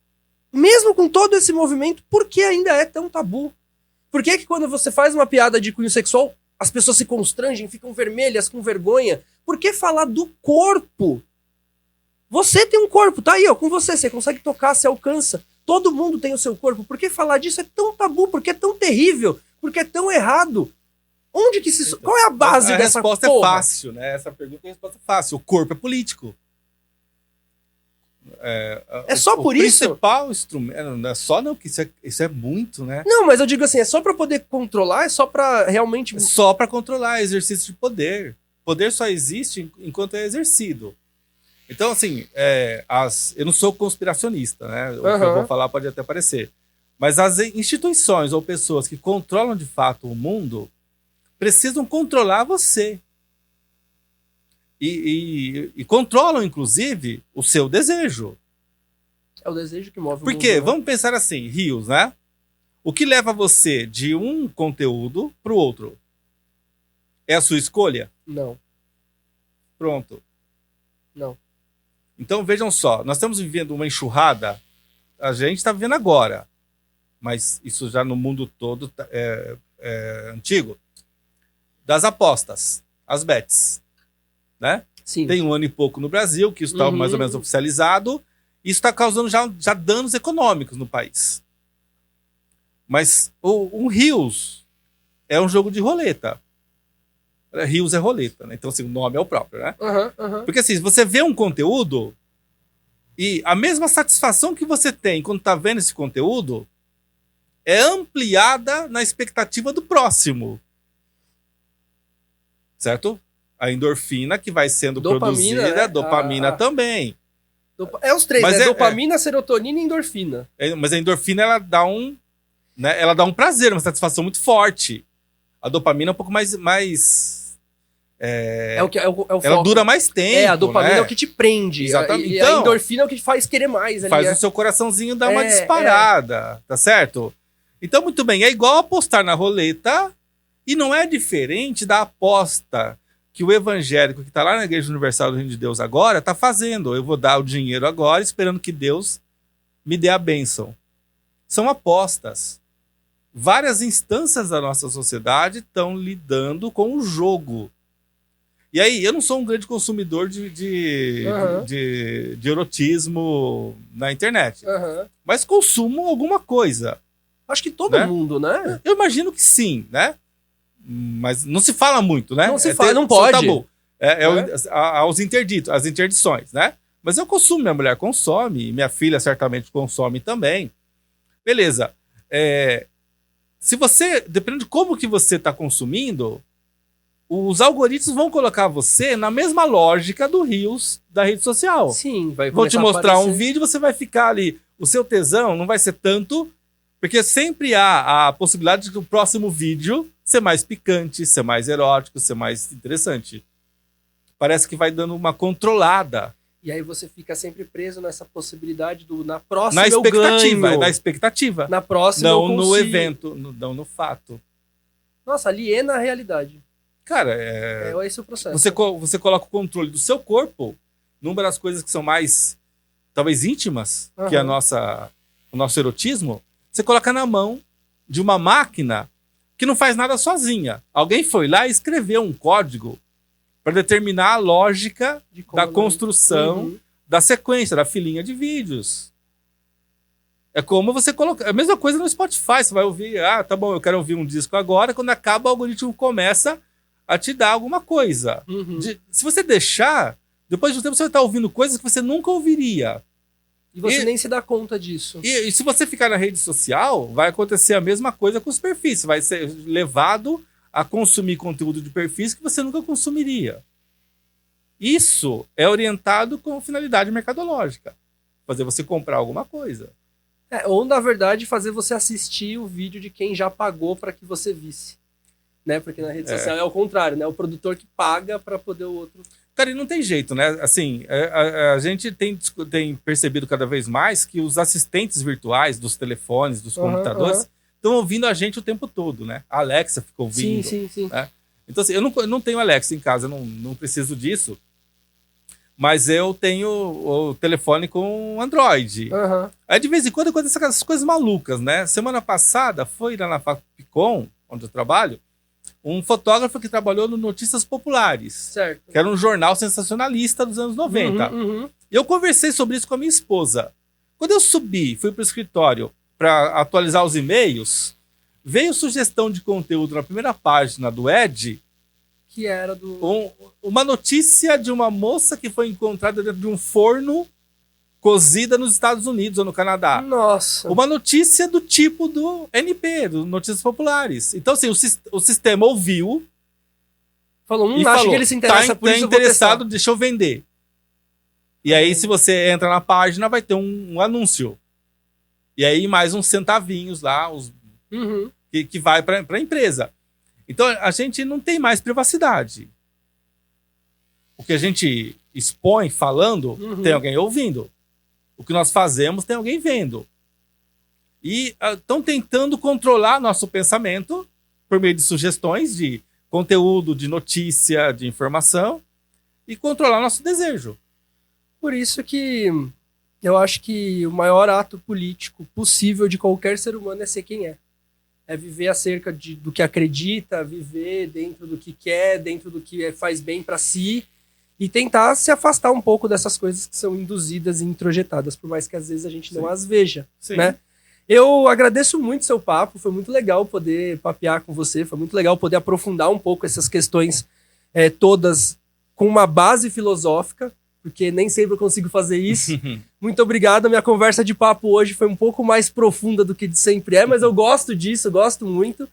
mesmo com todo esse movimento, por que ainda é tão tabu? Por que quando você faz uma piada de cunho sexual, as pessoas se constrangem, ficam vermelhas, com vergonha? Por que falar do corpo? Você tem um corpo, tá aí, ó, com você consegue tocar, você alcança. Todo mundo tem o seu corpo. Por que falar disso é tão tabu? Por que é tão terrível? Por que é tão errado? Onde que se... Qual é a base dessa
resposta é fácil, né? Essa pergunta é a resposta fácil. O corpo é político.
É só por isso?
O principal instrumento... Não é só não, que isso é muito, né?
Não, mas eu digo assim, é só pra poder controlar? É só pra realmente...
É só pra controlar, exercício de poder. Poder só existe enquanto é exercido. Então, assim, eu não sou conspiracionista, né? O que eu vou falar pode até parecer. Mas as instituições ou pessoas que controlam de fato o mundo precisam controlar você. E controlam, inclusive, o seu desejo.
É o desejo que move o mundo.
Por quê?
Né?
Vamos pensar assim, rios, né? O que leva você de um conteúdo para o outro? É a sua escolha?
Não.
Pronto.
Não.
Então, vejam só, nós estamos vivendo uma enxurrada, a gente está vivendo agora, mas isso já no mundo todo é antigo, das apostas, as bets, né?
Sim.
Tem 1 ano e pouco no Brasil, que isso está mais ou menos oficializado, e isso está causando já danos econômicos no país. Mas um Rios é um jogo de roleta. Rios é roleta, né? Então, assim, o nome é o próprio, né? Porque, assim, se você vê um conteúdo e a mesma satisfação que você tem quando tá vendo esse conteúdo é ampliada na expectativa do próximo. Certo? A endorfina que vai sendo produzida,
né?
Dopamina também.
É os três,
mas
né? Dopamina, serotonina e endorfina.
Mas a endorfina, ela dá ela dá um prazer, uma satisfação muito forte. A dopamina é um pouco mais
foco.
Ela dura mais tempo.
A dopamina
né?
é o que te prende.
Exatamente.
E a endorfina é o que te faz querer mais.
Faz o seu coraçãozinho dar uma disparada, tá certo? Então, muito bem, é igual apostar na roleta e não é diferente da aposta que o evangélico que está lá na Igreja Universal do Reino de Deus agora está fazendo. Eu vou dar o dinheiro agora esperando que Deus me dê a bênção. São apostas. Várias instâncias da nossa sociedade estão lidando com o jogo. E aí, eu não sou um grande consumidor de erotismo na internet. Mas consumo alguma coisa.
Acho que todo mundo, né?
Eu imagino que sim, né? Mas não se fala muito, né?
Não se fala, não pode.
Tabu. As interdições, né? Mas eu consumo, minha mulher consome, minha filha certamente consome também. Beleza. Se você, dependendo de como que você está consumindo, os algoritmos vão colocar você na mesma lógica do Reels da rede social.
Sim, vai
Vou te mostrar um vídeo, você vai ficar ali. O seu tesão não vai ser tanto, porque sempre há a possibilidade de o próximo vídeo ser mais picante, ser mais erótico, ser mais interessante. Parece que vai dando uma controlada.
E aí você fica sempre preso nessa possibilidade na próxima
na expectativa,
eu ganho.
Na expectativa.
Na próxima
não
eu consigo.
no evento, não no fato.
Nossa, aliena a realidade.
Cara,
esse é o processo.
Você coloca o controle do seu corpo numa das coisas que são mais, talvez, íntimas, que é o nosso erotismo. Você coloca na mão de uma máquina que não faz nada sozinha. Alguém foi lá e escreveu um código para determinar a lógica da construção da sequência, da filinha de vídeos. É como você colocar... A mesma coisa no Spotify. Você vai ouvir, tá bom, eu quero ouvir um disco agora. Quando acaba, o algoritmo começa a te dar alguma coisa. Se você deixar, depois de um tempo você vai estar ouvindo coisas que você nunca ouviria.
E você nem se dá conta disso.
E se você ficar na rede social, vai acontecer a mesma coisa com os perfis. Você vai ser levado a consumir conteúdo de perfis que você nunca consumiria. Isso é orientado com finalidade mercadológica. Fazer você comprar alguma coisa.
Ou, na verdade, fazer você assistir o vídeo de quem já pagou para que você visse. Né? Porque na rede social é o contrário, né? O produtor que paga para poder o outro...
Cara, e não tem jeito, né? Assim, a gente tem percebido cada vez mais que os assistentes virtuais dos telefones, dos computadores, estão ouvindo a gente o tempo todo, né? A Alexa fica ouvindo.
Sim.
Né? Então, assim, eu não tenho Alexa em casa, não preciso disso. Mas eu tenho o telefone com Android. Aí, de vez em quando, acontecem essas coisas malucas, né? Semana passada, foi lá na Fapcom, onde eu trabalho, um fotógrafo que trabalhou no Notícias Populares.
Certo.
Que era um jornal sensacionalista dos anos 90. E eu conversei sobre isso com a minha esposa. Quando eu subi, fui pro escritório para atualizar os e-mails, veio sugestão de conteúdo na primeira página do Ed,
que era do...
uma notícia de uma moça que foi encontrada dentro de um forno cozida nos Estados Unidos ou no Canadá.
Nossa!
Uma notícia do tipo do NP, do Notícias Populares. Então, assim, o sistema ouviu...
Falou, acho que ele se interessa por isso.
Tá interessado, deixa eu vender. E aí, se você entra na página, vai ter um anúncio. E aí, mais uns centavinhos lá, que vai para a empresa. Então, a gente não tem mais privacidade. O que a gente expõe falando, tem alguém ouvindo. O que nós fazemos, tem alguém vendo. E estão tentando controlar nosso pensamento por meio de sugestões de conteúdo, de notícia, de informação e controlar nosso desejo.
Por isso que eu acho que o maior ato político possível de qualquer ser humano é ser quem é. É viver acerca do que acredita, viver dentro do que quer, dentro do que faz bem para si e tentar se afastar um pouco dessas coisas que são induzidas e introjetadas, por mais que às vezes a gente não as veja, né? Eu agradeço muito seu papo, foi muito legal poder papear com você, foi muito legal poder aprofundar um pouco essas questões todas com uma base filosófica, porque nem sempre eu consigo fazer isso. Muito obrigado, a minha conversa de papo hoje foi um pouco mais profunda do que de sempre mas eu gosto disso, eu gosto muito.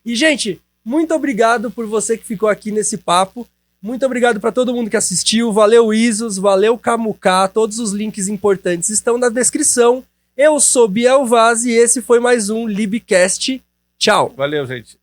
E, gente, muito obrigado por você que ficou aqui nesse papo, muito obrigado para todo mundo que assistiu, valeu Isos, valeu Camucá, todos os links importantes estão na descrição. Eu sou Biel Vaz e esse foi mais um Libcast. Tchau.
Valeu, gente.